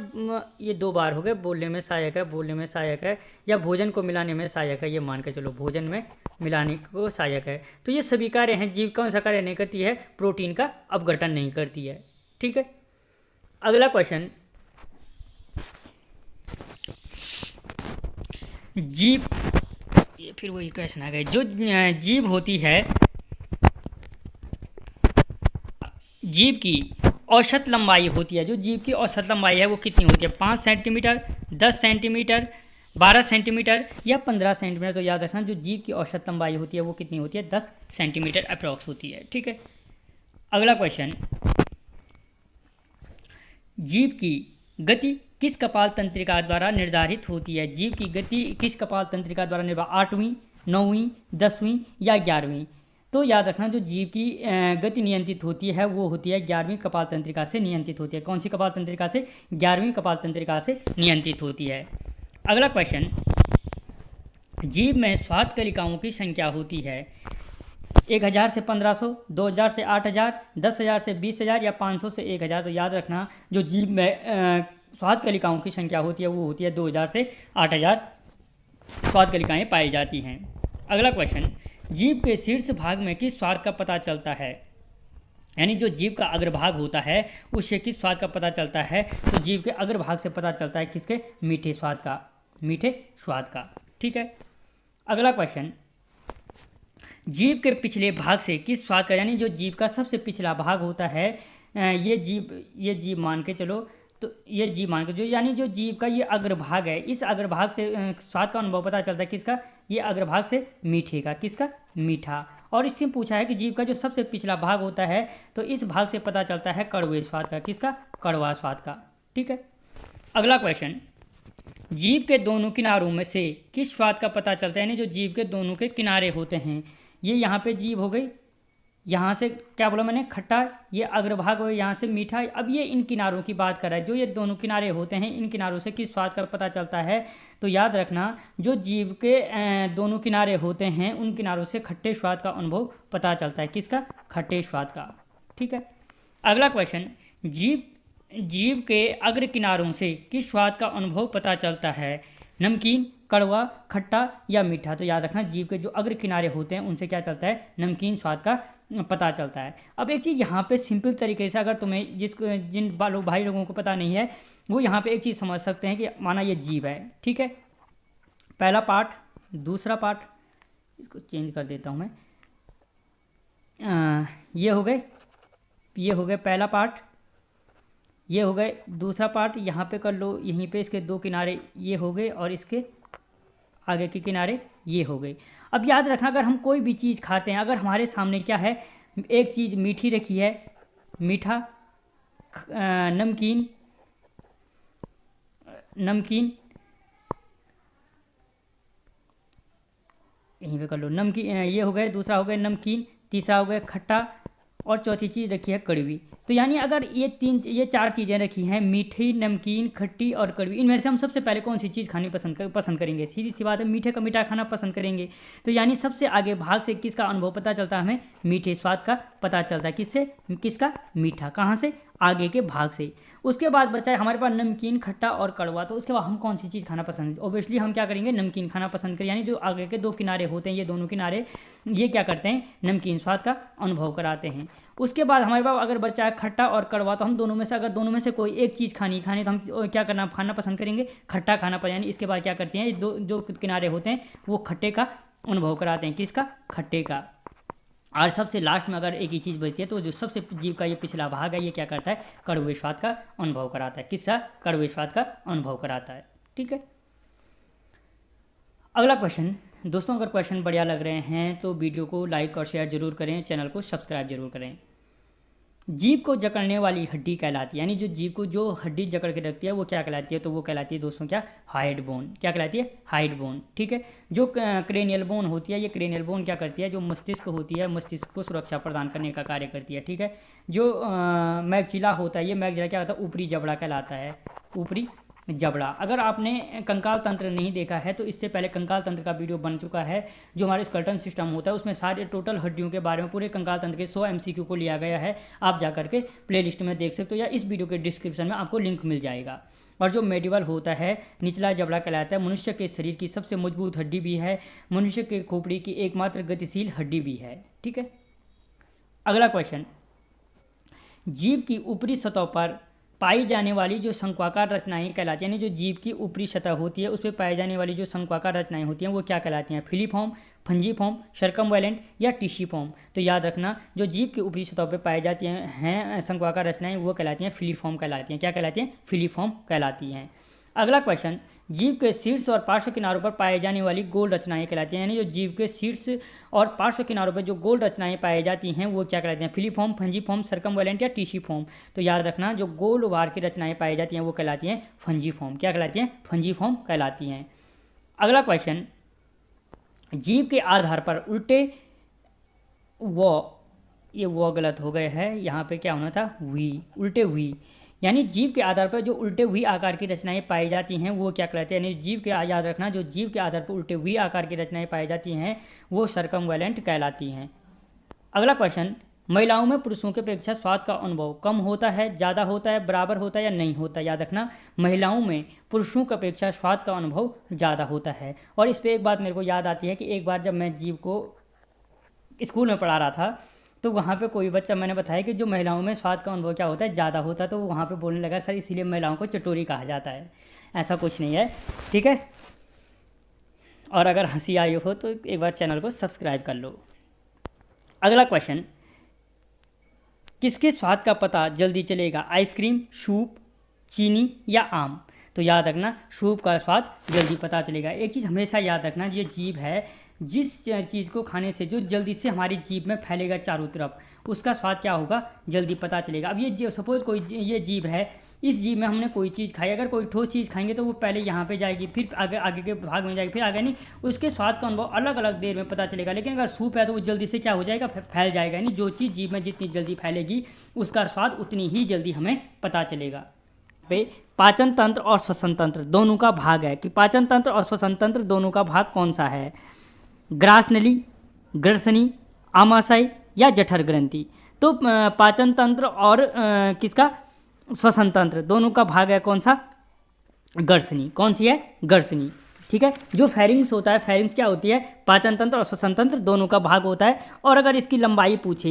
ये 2 बार हो गए, बोलने में सहायक है, या भोजन को मिलाने में सहायक है। ये मान के चलो भोजन में मिलाने को सहायक है। तो ये सभी कार्य हैं। जीव कौन सा कार्य नहीं करती है, प्रोटीन का अपघटन नहीं करती है। ठीक है। अगला क्वेश्चन, जीव, ये फिर वही क्वेश्चन आ गए। जो जीव होती है, जीव की औसत लंबाई होती है, जो जीव की औसत लंबाई है वो कितनी होती है, 5 सेंटीमीटर, 10 सेंटीमीटर, 12 सेंटीमीटर या 15 सेंटीमीटर। तो याद रखना जो जीव की औसत लंबाई होती है वो कितनी होती है, 10 सेंटीमीटर अप्रॉक्स होती है। ठीक है। अगला क्वेश्चन, जीव की गति किस कपाल तंत्रिका द्वारा निर्धारित होती है। जीव की गति किस कपाल तंत्रिका द्वारा निर्धारित, 8वीं, 9वीं, 10वीं या 11वीं। तो याद रखना जो जीव की गति नियंत्रित होती है वो होती है 11वीं कपाल तंत्रिका से नियंत्रित होती है। कौन सी कपाल तंत्रिका से, 11वीं कपाल तंत्रिका से नियंत्रित होती है। अगला क्वेश्चन, जीव में स्वाद कलिकाओं की संख्या होती है 1000 से 1500, 2000 से 8000, 10,000 से 20,000 या 500 से 1000। तो याद रखना जो जीव में स्वाद कलिकाओं की संख्या होती है वो होती है 2000 से 8000 स्वाद कलिकाएँ पाई जाती हैं। अगला क्वेश्चन, जीव के शीर्ष भाग में किस स्वाद का पता चलता है, यानी जो जीव का अग्रभाग होता है उससे किस स्वाद का पता चलता है। तो जीव के अग्रभाग से पता चलता है किसके, मीठे स्वाद का, मीठे स्वाद का। ठीक है। अगला क्वेश्चन, जीव के पिछले भाग से किस स्वाद का, यानी जो जीव का सबसे पिछला भाग होता है, ये जीव मान के चलो, तो ये जीव मान के जो, यानी जो जीव का ये अग्रभाग है, इस अग्रभाग से स्वाद का अनुभव पता चलता है किसका, ये अग्रभाग से मीठे का। किसका, मीठा। और इससे पूछा है कि जीव का जो सबसे पिछला भाग होता है तो इस भाग से पता चलता है कड़वे स्वाद का। किसका, कड़वा स्वाद का। ठीक है। अगला क्वेश्चन, जीव के दोनों किनारों में से किस स्वाद का पता चलता है, यानी जो जीव के दोनों के किनारे होते हैं, ये यहाँ पे जीव हो गई, यहाँ से क्या बोला मैंने, खट्टा, ये अग्रभाग हो, यहाँ से मीठा। अब ये इन किनारों की बात कर रहा है, जो ये दोनों किनारे होते हैं इन किनारों से किस स्वाद का पता चलता है। तो याद रखना जो जीव के दोनों किनारे होते हैं उन किनारों से खट्टे स्वाद का अनुभव पता चलता है। किसका, खट्टे स्वाद का। ठीक है। अगला क्वेश्चन, जीव के अग्र किनारों से किस स्वाद का अनुभव पता चलता है, नमकीन, कड़वा, खट्टा या मीठा। तो याद रखना जीव के जो अग्र किनारे होते हैं उनसे क्या चलता है, नमकीन स्वाद का पता चलता है। अब एक चीज़ यहाँ पे सिंपल तरीके से अगर तुम्हें जिन भाई लोगों को पता नहीं है वो यहाँ पे एक चीज़ समझ सकते हैं कि माना ये जीव है, ठीक है, पहला पार्ट, दूसरा पार्ट, इसको चेंज कर देता हूँ मैं, ये हो गए पहला पार्ट, ये हो गए दूसरा पार्ट, यहाँ पे कर लो, यहीं पे इसके दो किनारे ये हो गए और इसके आगे के किनारे ये हो गए। अब याद रखना अगर हम कोई भी चीज़ खाते हैं, अगर हमारे सामने क्या है, एक चीज़ मीठी रखी है, मीठा, नमकीन, यहीं पे कर लो, नमकीन, ये हो गए, दूसरा हो गया नमकीन, तीसरा हो गया खट्टा और चौथी चीज़ रखी है कड़वी। तो यानी अगर ये चार चीज़ें रखी हैं, मीठी, नमकीन, खट्टी और कड़वी, इनमें से हम सबसे पहले कौन सी चीज़ खानी पसंद करेंगे? सीधी सी बात है, मीठे का मीठा खाना पसंद करेंगे। तो यानी सबसे आगे भाग से किसका अनुभव पता चलता है हमें? मीठे स्वाद का पता चलता है। किससे? किसका? मीठा। कहाँ से? आगे के भाग से। उसके बाद बचा है हमारे पास नमकीन, खट्टा और कड़वा। तो उसके बाद हम कौन सी चीज़ खाना पसंद? ऑब्वियसली हम क्या करेंगे? नमकीन खाना पसंद करें। यानी जो आगे के दो किनारे होते हैं, ये दोनों किनारे, ये क्या करते हैं? नमकीन स्वाद का अनुभव कराते हैं। उसके बाद हमारे पास अगर बचा है खट्टा और कड़वा, तो हम दोनों में से कोई एक चीज़ खानी तो हम क्या खाना पसंद करेंगे? खट्टा खाना पसंद। यानी इसके बाद क्या करते हैं, जो किनारे होते हैं वो खट्टे का अनुभव कराते हैं। किसका? खट्टे का। और सबसे लास्ट में अगर एक ही चीज़ बचती है तो जो सबसे जीव का ये पिछला भाग है, ये क्या करता है? कड़वे स्वाद का अनुभव कराता है। किसका? कड़वे स्वाद का अनुभव कराता है। ठीक है, अगला क्वेश्चन। दोस्तों अगर क्वेश्चन बढ़िया लग रहे हैं तो वीडियो को लाइक और शेयर जरूर करें, चैनल को सब्सक्राइब जरूर करें। जीभ को जकड़ने वाली हड्डी कहलाती है, यानी जो जीभ को जो हड्डी जकड़ के रखती है वो क्या कहलाती है? तो वो कहलाती है दोस्तों क्या? Hide bone. क्या कहलाती है? Hide bone. ठीक है, जो क्रेनियल बोन होती है, ये क्रेनियल बोन क्या करती है? जो मस्तिष्क होती है, मस्तिष्क को सुरक्षा प्रदान करने का कार्य करती है। ठीक है, जो मैगजिला होता है, ये मैगजिला क्या होता है? ऊपरी जबड़ा कहलाता है। ऊपरी जबड़ा। अगर आपने कंकाल तंत्र नहीं देखा है तो इससे पहले कंकाल तंत्र का वीडियो बन चुका है, जो हमारे स्केलेटन सिस्टम होता है उसमें सारे टोटल हड्डियों के बारे में, पूरे कंकाल तंत्र के 100 MCQ को लिया गया है। आप जा करके प्लेलिस्ट में देख सकते हो या इस वीडियो के डिस्क्रिप्शन में आपको लिंक मिल जाएगा। और जो मेडिवल होता है, निचला जबड़ा कहलाता है, मनुष्य के शरीर की सबसे मजबूत हड्डी भी है, मनुष्य के खोपड़ी की एकमात्र गतिशील हड्डी भी है। ठीक है, अगला क्वेश्चन। जीभ की ऊपरी सतह पर पाई जाने वाली जो शंक्वाकार रचनाएं कहलाती हैं, यानी जो जीभ की ऊपरी सतह होती है उस पर पाई जाने वाली जो शंक्वाकार रचनाएं होती हैं वो क्या कहलाती हैं? फिलीफॉर्म, फंजीफॉर्म, सर्कमवैलेंट या टिश्यूफॉर्म। तो याद रखना, जो जीभ की ऊपरी सतह पर पाई जाती हैं शंक्वाकार रचनाएं वो कहलाती हैं फिलीफॉर्म कहलाती हैं। क्या कहलाती हैं? फिलीफॉर्म कहलाती हैं। अगला क्वेश्चन। जीभ के शीर्ष और पार्श्व किनारों पर पाई जाने वाली गोल रचनाएं कहलाती हैं, यानी जो जीभ के शीर्ष और पार्श्व किनारों पर जो गोल रचनाएं पाई जाती हैं वो क्या कहलाती हैं? फिलीफॉर्म, फंजीफॉर्म, सर्कमवैलेंट या टिश्यूफॉर्म। तो याद रखना, जो गोल वार की रचनाएं पाई जाती हैं वो कहलाती हैं फंजीफॉर्म। क्या कहलाती हैं? फंजीफॉर्म कहलाती हैं। अगला क्वेश्चन। जीभ के आधार पर उल्टे ये गलत हो गए हैं, यहाँ पे क्या होना था? वी, उल्टे वी। यानी जीभ के आधार पर जो उल्टे वी आकार की रचनाएं पाई जाती हैं वो क्या कहलाती है? यानी जीभ के, याद रखना, जो जीभ के आधार पर उल्टे वी आकार की रचनाएं पाई जाती हैं वो सर्कमवैलेंट कहलाती हैं। अगला क्वेश्चन। महिलाओं में पुरुषों की अपेक्षा स्वाद का अनुभव कम होता है, ज़्यादा होता है, बराबर होता है या नहीं होता? याद रखना, महिलाओं में पुरुषों की अपेक्षा स्वाद का अनुभव ज़्यादा होता है। और इस पर एक बात मेरे को याद आती है कि एक बार जब मैं जीभ को स्कूल में पढ़ा रहा था तो वहाँ पे कोई बच्चा, मैंने बताया कि जो महिलाओं में स्वाद का अनुभव क्या होता है? ज़्यादा होता है। तो वहाँ पे बोलने लगा, सर इसीलिए महिलाओं को चटोरी कहा जाता है। ऐसा कुछ नहीं है। ठीक है, और अगर हंसी आई हो तो एक बार चैनल को सब्सक्राइब कर लो। अगला क्वेश्चन। किसके स्वाद का पता जल्दी चलेगा? आइसक्रीम, सूप, चीनी या आम? तो याद रखना, सूप का स्वाद जल्दी पता चलेगा। एक चीज़ हमेशा याद रखना, ये जीभ है, जिस चीज़ को खाने से जो जल्दी से हमारी जीभ में फैलेगा चारों तरफ, उसका स्वाद क्या होगा? जल्दी पता चलेगा। अब ये सपोज कोई ये जीभ है, इस जीभ में हमने कोई चीज़ खाई, अगर कोई ठोस चीज़ खाएंगे तो वो पहले यहाँ पे जाएगी, फिर आगे के भाग में जाएगी, फिर आगे नहीं, उसके स्वाद का अनुभव अलग अलग देर में पता चलेगा। लेकिन अगर सूप है तो वो जल्दी से क्या हो जाएगा? फैल जाएगा। यानी जो चीज़ जीभ में जितनी जल्दी फैलेगी उसका स्वाद उतनी ही जल्दी हमें पता चलेगा। पाचन तंत्र और श्वसन तंत्र दोनों का भाग है, कि पाचन तंत्र और श्वसन तंत्र दोनों का भाग कौन सा है? ग्रासनली, ग्रसनी, आमाशय या जठर ग्रंथि? तो पाचन तंत्र और किसका? श्वसन तंत्र दोनों का भाग है कौन सा? ग्रसनी। कौन सी है? ग्रसनी। ठीक है। जो फेरिंग्स होता है, फेरिंग्स क्या होती है, पाचन तंत्र और श्वसन तंत्र दोनों का भाग होता है। और अगर इसकी लंबाई पूछे,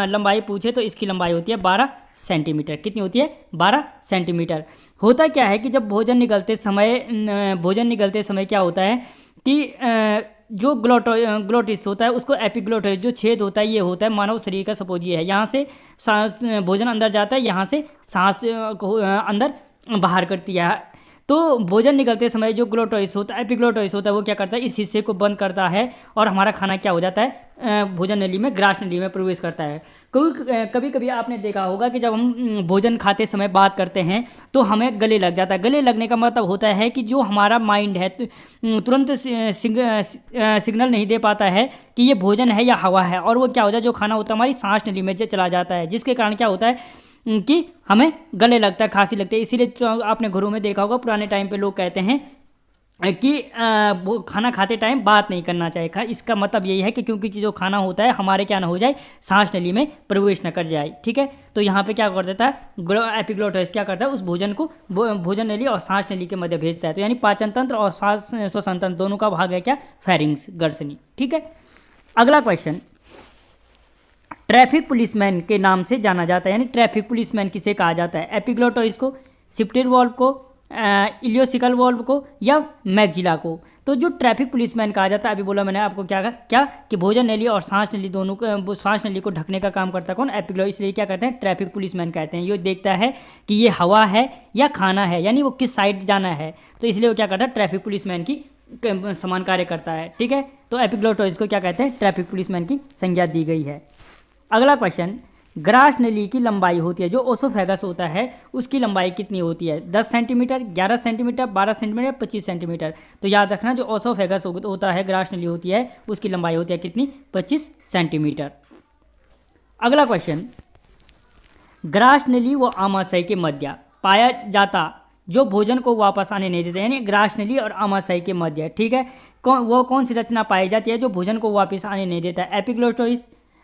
लंबाई पूछे तो इसकी लंबाई होती है 12 सेंटीमीटर। कितनी होती है? 12 सेंटीमीटर। होता क्या है कि जब भोजन निगलते समय क्या होता है कि जो ग्लोटिस होता है उसको एपिग्लोटिस, जो छेद होता है ये होता है मानव शरीर का सपोजिए है। यहाँ से सांस, भोजन अंदर जाता है, यहाँ से सांस को अंदर बाहर करती है। तो भोजन निकलते समय जो ग्लोटोइस होता है, एपिग्लोटोइस होता है, वो क्या करता है, इस हिस्से को बंद करता है और हमारा खाना क्या हो जाता है, भोजन नली में, ग्रास नली में प्रवेश करता है। कभी कभी आपने देखा होगा कि जब हम भोजन खाते समय बात करते हैं तो हमें गले लग जाता है। गले लगने का मतलब होता है कि जो हमारा माइंड है तुरंत सिग्नल नहीं दे पाता है कि ये भोजन है या हवा है, और वो क्या होता है, जो खाना होता है हमारी सांस नली में चला जाता है, जिसके कारण क्या होता है कि हमें गले लगता है, खांसी लगती है। इसीलिए तो आपने घरों में देखा होगा पुराने टाइम पे लोग कहते हैं कि वो खाना खाते टाइम बात नहीं करना चाहिए। इसका मतलब यही है कि क्योंकि जो खाना होता है हमारे क्या ना हो जाए, सांस नली में प्रवेश न कर जाए। ठीक है, तो यहाँ पे क्या कर देता है, एपिग्लोटिस क्या करता है, उस भोजन को भोजन नली और सांस नली के मध्य भेजता है। तो यानी पाचन तंत्र और श्वसन तंत्र दोनों का भाग है क्या, फेरिंग्स, गर्सनी। ठीक है, अगला क्वेश्चन, ट्रैफिक पुलिसमैन के नाम से जाना जाता है, यानी ट्रैफिक पुलिसमैन किसे कहा जाता है, एपिग्लोटिस को, सिप्टेड वॉल्व को, इलियोसिकल वॉल्व को, या मैक्सिला को। तो जो ट्रैफिक पुलिसमैन कहा जाता है, अभी बोला मैंने आपको क्या कि भोजन नली और सांस नली दोनों को, सांस नली को ढकने का काम करता है कौन, एपिग्लोटिस। इसलिए क्या कहते हैं, ट्रैफिक पुलिसमैन कहते हैं। ये देखता है कि ये हवा है या खाना है, यानी वो किस साइड जाना है, तो इसलिए वो क्या करता है, ट्रैफिक पुलिसमैन की समान कार्य करता है। ठीक है, तो एपिग्लोटिस को क्या कहते हैं, ट्रैफिक पुलिसमैन की संज्ञा दी गई है। अगला क्वेश्चन, ग्रास नली की लंबाई होती है, जो ओसोफेगस होता है उसकी लंबाई कितनी होती है, 10 सेंटीमीटर, 11 सेंटीमीटर, 12 सेंटीमीटर, 25 सेंटीमीटर। तो याद रखना, जो ओसोफेगस होता है, ग्रास नली होती है, उसकी लंबाई होती है कितनी, 25 सेंटीमीटर। अगला क्वेश्चन, ग्रास नली व आमाशय के मध्य पाया जाता जो भोजन को वापस आने नहीं देता, यानी ग्रास नली और आमाशय के मध्य, ठीक है, वो कौन सी रचना पाई जाती है जो भोजन को वापस आने नहीं देता,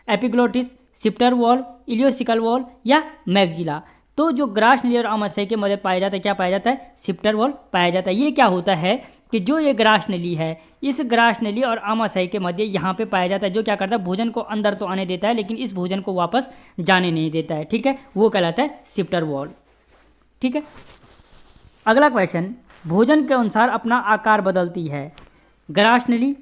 एपिग्लोटिस, सिप्टर वॉल्व, इलियोसिकल वॉल्व या मैक्सिला। तो जो ग्रास नली और आमाशय के मध्य पाया जाता है, क्या पाया जाता है, सिप्टर वॉल्व पाया जाता है। ये क्या होता है कि जो ये ग्रास नली है, इस ग्रास नली और आमाशय के मध्य यहाँ पे पाया जाता है, जो क्या करता है, भोजन को अंदर तो आने देता है लेकिन इस भोजन को वापस जाने नहीं देता है। ठीक है, वो कहलाता है सिप्टर वॉल्व। ठीक है, अगला क्वेश्चन, भोजन के अनुसार अपना आकार बदलती है, ग्रास नली,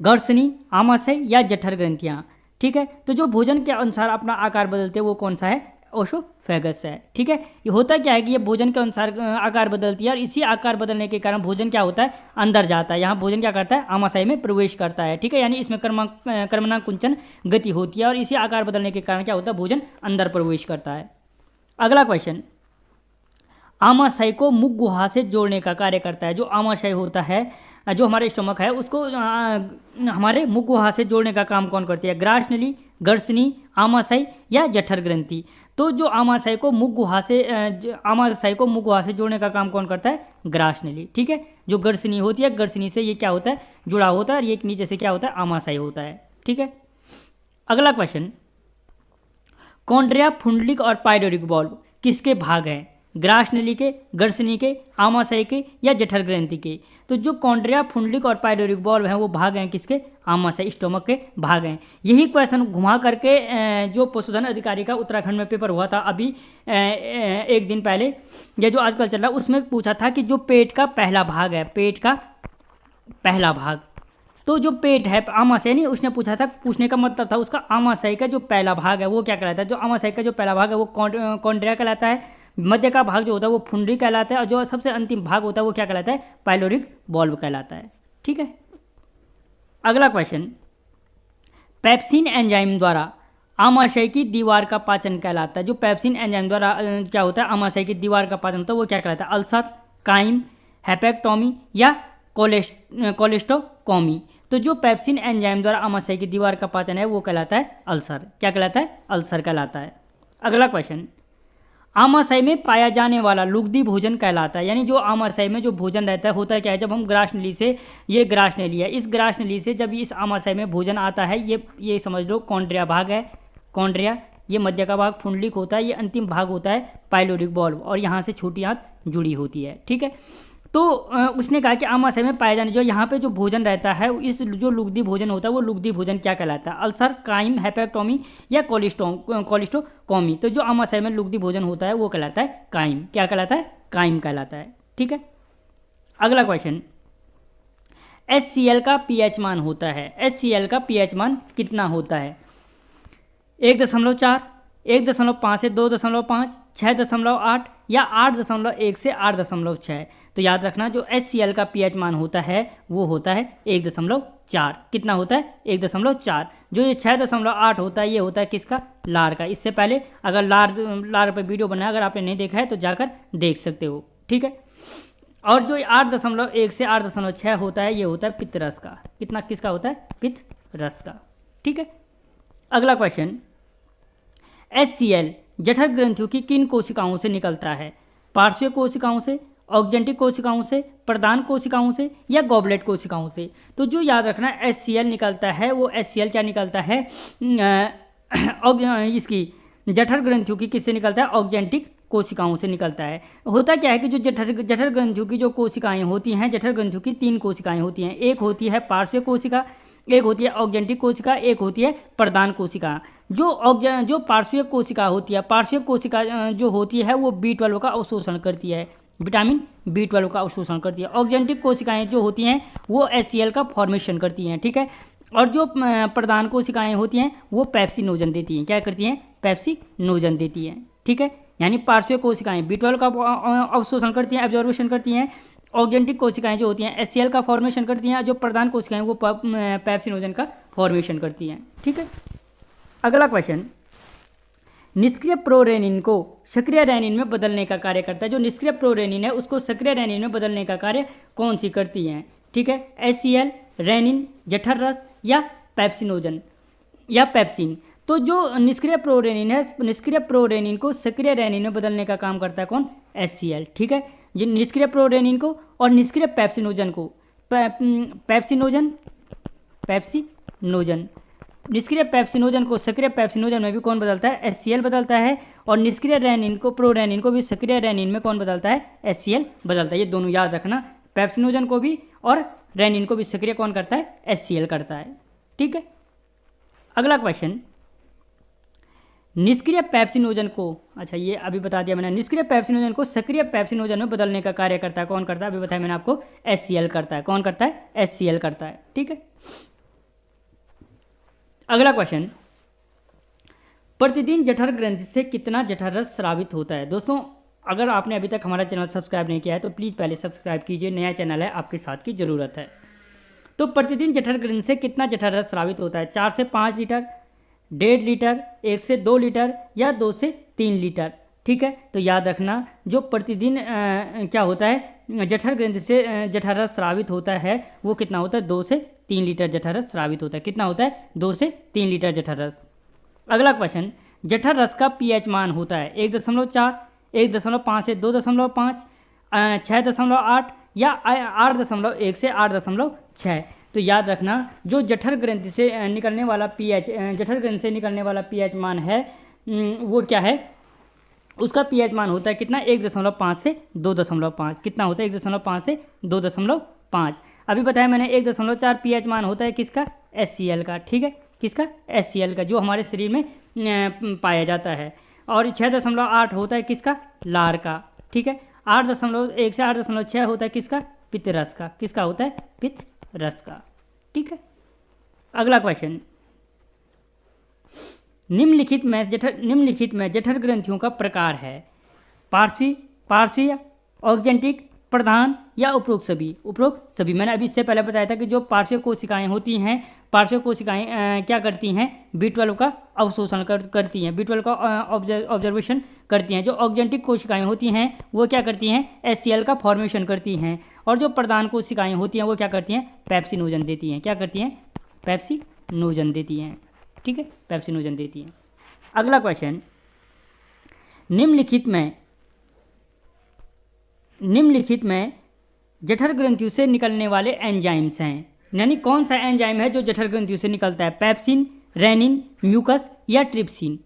गर्सनी, आमाशय या जठर ग्रंथियाँ। ठीक है, तो जो भोजन के अनुसार अपना आकार बदलते हैं वो कौन सा है, ओसोफेगस है। ठीक है, ये होता क्या है कि ये भोजन के अनुसार आकार बदलती है और इसी आकार बदलने के कारण भोजन क्या होता है, अंदर जाता है। यहाँ भोजन क्या करता है, आमाशय में प्रवेश करता है। ठीक है, यानी इसमें कर्मणा कुंचन गति होती है और इसी आकार बदलने के कारण क्या होता है, भोजन अंदर प्रवेश करता है। अगला क्वेश्चन, आमाशय को मुख गुहा से जोड़ने का कार्य करता है। जो आमाशय होता है, जो हमारे स्टमक है, उसको हमारे मुख गुहा से जोड़ने का काम कौन करती है, ग्रास नली, गर्सनी, आमाशय या जठर ग्रंथि। तो जो आमाशय को मुख गुहा से जोड़ने का काम कौन करता है, ग्रास नली। ठीक है, जो गर्सनी होती है, गर्सनी से ये क्या होता है, जुड़ा होता है, और ये नीचे से क्या होता है, आमाशय होता है। ठीक है, अगला क्वेश्चन, कॉन्ड्रिया, फुंडलिक और पाइलोरिक वॉल्व किसके भाग हैं, ग्रास नली के, गर्सनी के, आमाशय के या जठर ग्रंथि के। तो जो कॉन्ड्रिया, फुंडलिक और पाइलोरिक वॉल्व हैं वो भाग हैं किसके, आमाशय, स्टोमक के भाग हैं। यही क्वेश्चन घुमा करके जो पशुधन अधिकारी का उत्तराखंड में पेपर हुआ था अभी एक दिन पहले, या जो आजकल चल रहा है, उसमें पूछा था कि जो पेट का पहला भाग है, पेट का पहला भाग, तो जो पेट है, आमाशय नहीं, उसने पूछा था, पूछने का मतलब था उसका, आमाशय का जो पहला भाग है वो क्या कहलाता है। जो आमाशय का जो पहला भाग है वो कॉन्ड्रिया कहलाता है, मध्य का भाग जो होता है वो फुंडलिक कहलाता है, और जो सबसे अंतिम भाग होता है वो क्या कहलाता है, पाइलोरिक वॉल्व कहलाता है। ठीक है, अगला क्वेश्चन, पेप्सिन एंजाइम द्वारा आमाशय की दीवार का पाचन कहलाता है। जो पेप्सिन एंजाइम द्वारा क्या होता है, आमाशय की दीवार का पाचन होता है वो क्या कहलाता है, अल्सर, काइम, हेपेक्टोमी या कोलेस्टोकोमी। तो जो पेप्सिन एंजाइम द्वारा आमाशय की दीवार का पाचन है वो कहलाता है अल्सर। क्या कहलाता है, अल्सर कहलाता है। अगला क्वेश्चन, आमाशय में पाया जाने वाला लुगदी भोजन कहलाता है। यानी जो आमाशय में जो भोजन रहता है, होता है क्या है, जब हम ग्रास नली से, ये ग्रास नली है, इस ग्रास नली से जब इस आमाशय में भोजन आता है, ये समझ लो कॉन्ड्रिया भाग है, कॉन्ड्रिया, ये मध्य का भाग फुंडलिक होता है, ये अंतिम भाग होता है पाइलोरिक वॉल्व, और यहाँ से छोटी आंत जुड़ी होती है। ठीक है, तो उसने कहा कि आमाशय में पाए जाने जो यहाँ पे जो भोजन रहता है, इस जो लुगदी भोजन होता है वो लुगदी भोजन क्या कहलाता है? अल्सर, काइम, हेपेक्टोमी या कोलिस्टोकॉमी। तो जो आमाशय में लुगदी भोजन होता है वो कहलाता है काइम। क्या कहलाता है? काइम कहलाता है। ठीक है। अगला क्वेश्चन, HCl का pH मान होता है। HCl का pH मान कितना होता है? 1.4, 1.5 से 2.5, 6.8 या 8.1 से 8.6। तो याद रखना जो HCl का pH मान होता है वो होता है 1.4। कितना होता है? 1.4। जो ये 6.8 होता है ये होता है किसका? लार का। इससे पहले अगर लार पर वीडियो बनाया, अगर आपने नहीं देखा है तो जाकर देख सकते हो। ठीक है। और जो 8.1 से 8.6 होता है ये होता है पित्तरस का। कितना किसका होता है? पित्तरस का। ठीक है। अगला क्वेश्चन, HCl जठर ग्रंथियों की किन कोशिकाओं से निकलता है? पार्श्वीय कोशिकाओं से, ऑक्जेंटिक कोशिकाओं से, प्रधान कोशिकाओं से या गॉबलेट कोशिकाओं से? तो जो याद रखना HCl निकलता है वो HCl क्या निकलता है? इसकी जठर ग्रंथियों की किससे निकलता है? ऑक्जेंटिक कोशिकाओं से निकलता है। होता क्या है कि जो जठर ग्रंथियों की जो कोशिकाएं होती हैं, जठर ग्रंथियों की 3 कोशिकाएं होती हैं। एक होती है पार्श्वीय कोशिका, एक होती है ऑक्जेंटिक कोशिका, एक होती है प्रधान कोशिका। जो पार्श्वीय कोशिका होती है, पार्श्वीय कोशिका जो होती है वो B12 का अवशोषण करती है, विटामिन B12 का अवशोषण करती है। ऑक्जेंटिक कोशिकाएं जो होती हैं वो HCl का फॉर्मेशन करती हैं। ठीक है। और जो प्रधान कोशिकाएं होती हैं वो पेप्सिनोजन देती हैं। क्या करती हैं? पेप्सिनोजन देती हैं। ठीक है। यानी पार्श्वीय कोशिकाएं B12 का अवशोषण करती हैं, एब्जॉर्बेशन करती हैं। ऑक्जेंटिक कोशिकाएं जो होती हैं HCl का फॉर्मेशन करती हैं। जो प्रधान कोशिकाएं वो पेप्सिनोजन का फॉर्मेशन करती हैं। ठीक है। अगला क्वेश्चन, निष्क्रिय प्रोरेनिन को सक्रिय रेनिन में बदलने का कार्य करता है। जो निष्क्रिय प्रोरेनिन है उसको सक्रिय रेनिन में बदलने का कार्य कौन सी करती हैं? ठीक है। HCl, रेनिन, जठर रस या पेप्सिनोजन या पेप्सिन। तो जो निष्क्रिय प्रोरेनिन है, निष्क्रिय प्रोरेनिन को सक्रिय रेनिन में बदलने का काम करता है कौन? HCl। ठीक है। जो निष्क्रिय प्रोरेनिन को और निष्क्रिय पेप्सिनोजन को पेप्सिनोजन निष्क्रिय पेप्सिनोजन को सक्रिय पेप्सिनोजन में भी कौन बदलता है? HCl बदलता है। और निष्क्रिय रेनिन को, प्रोरेनिन को भी सक्रिय रेनिन में कौन बदलता है? HCl बदलता है। ये दोनों याद रखना, पेप्सिनोजन को भी और रेनिन को भी सक्रिय कौन करता है? HCl करता है। ठीक है। अगला क्वेश्चन, निष्क्रिय पेप्सिनोजन को, अच्छा ये अभी बता दिया मैंने, निष्क्रिय पेप्सिनोजन को सक्रिय पेप्सिनोजन में बदलने का कार्य करता है कौन करता है? अभी बताया मैंने आपको, HCl करता है। कौन करता है? HCl करता है। ठीक है। अगला क्वेश्चन, प्रतिदिन जठर ग्रंथि से कितना जठर रस स्रावित होता है? दोस्तों अगर आपने अभी तक हमारा चैनल सब्सक्राइब नहीं किया है तो प्लीज़ पहले सब्सक्राइब कीजिए, नया चैनल है, आपके साथ की ज़रूरत है। तो प्रतिदिन जठर ग्रंथि से कितना जठर रस स्रावित होता है? 4 से 5 लीटर, 1.5 लीटर, 1 से 2 लीटर या 2 से 3 लीटर। ठीक है। तो याद रखना जो प्रतिदिन क्या होता है जठर ग्रंथि से जठर रस स्रावित होता है वो कितना होता है? 2 से 3 लीटर जठर रस स्रावित होता है। कितना होता है? 2 से 3 लीटर जठर रस। अगला क्वेश्चन, जठर रस का pH मान होता है 1.4, 1.5 से 2.5, 6.8 या 8.1 से 8.6। तो याद रखना जो जठर ग्रंथि से निकलने वाला pH, जठर ग्रंथि से निकलने वाला pH मान है वो क्या है? उसका pH मान होता है कितना? 1.5 से 2.5। कितना होता है? 1.5 से 2.5। अभी बताया मैंने 1.4 pH मान होता है किसका? HCl का। ठीक है। किसका? HCl का, जो हमारे शरीर में पाया जाता है। और 6.8 होता है किसका? लार का। ठीक है। 8.1 से 8.6 होता है किसका? पित्तरस का। किसका होता है? पित्तरस का। ठीक है। अगला क्वेश्चन, निम्नलिखित में जठर ग्रंथियों का प्रकार है? पार्श्वीय, ऑक्जेंटिक, प्रधान या उपरोक्त सभी। मैंने अभी इससे पहले बताया था कि जो पार्श्वीय कोशिकाएं होती हैं, पार्श्वीय कोशिकाएं क्या करती हैं? B12 का अवशोषण करती हैं, B12 का ऑब्जर्वेशन करती हैं। जो ऑक्जेंटिक कोशिकाएं होती हैं वो क्या करती हैं? HCl का फॉर्मेशन करती हैं। और जो प्रधान कोशिकाएं होती हैं वो क्या करती हैं? पेप्सिनोजन देती हैं। क्या करती हैं? पेप्सिनोजन देती हैं। ठीक है। पेप्सिनोजन देती हैं। अगला क्वेश्चन, निम्नलिखित में जठर ग्रंथियों से निकलने वाले एंजाइम्स हैं। यानी कौन सा एंजाइम है जो जठर ग्रंथियों से निकलता है? पेप्सिन, रेनिन, म्यूकस या ट्रिप्सिन?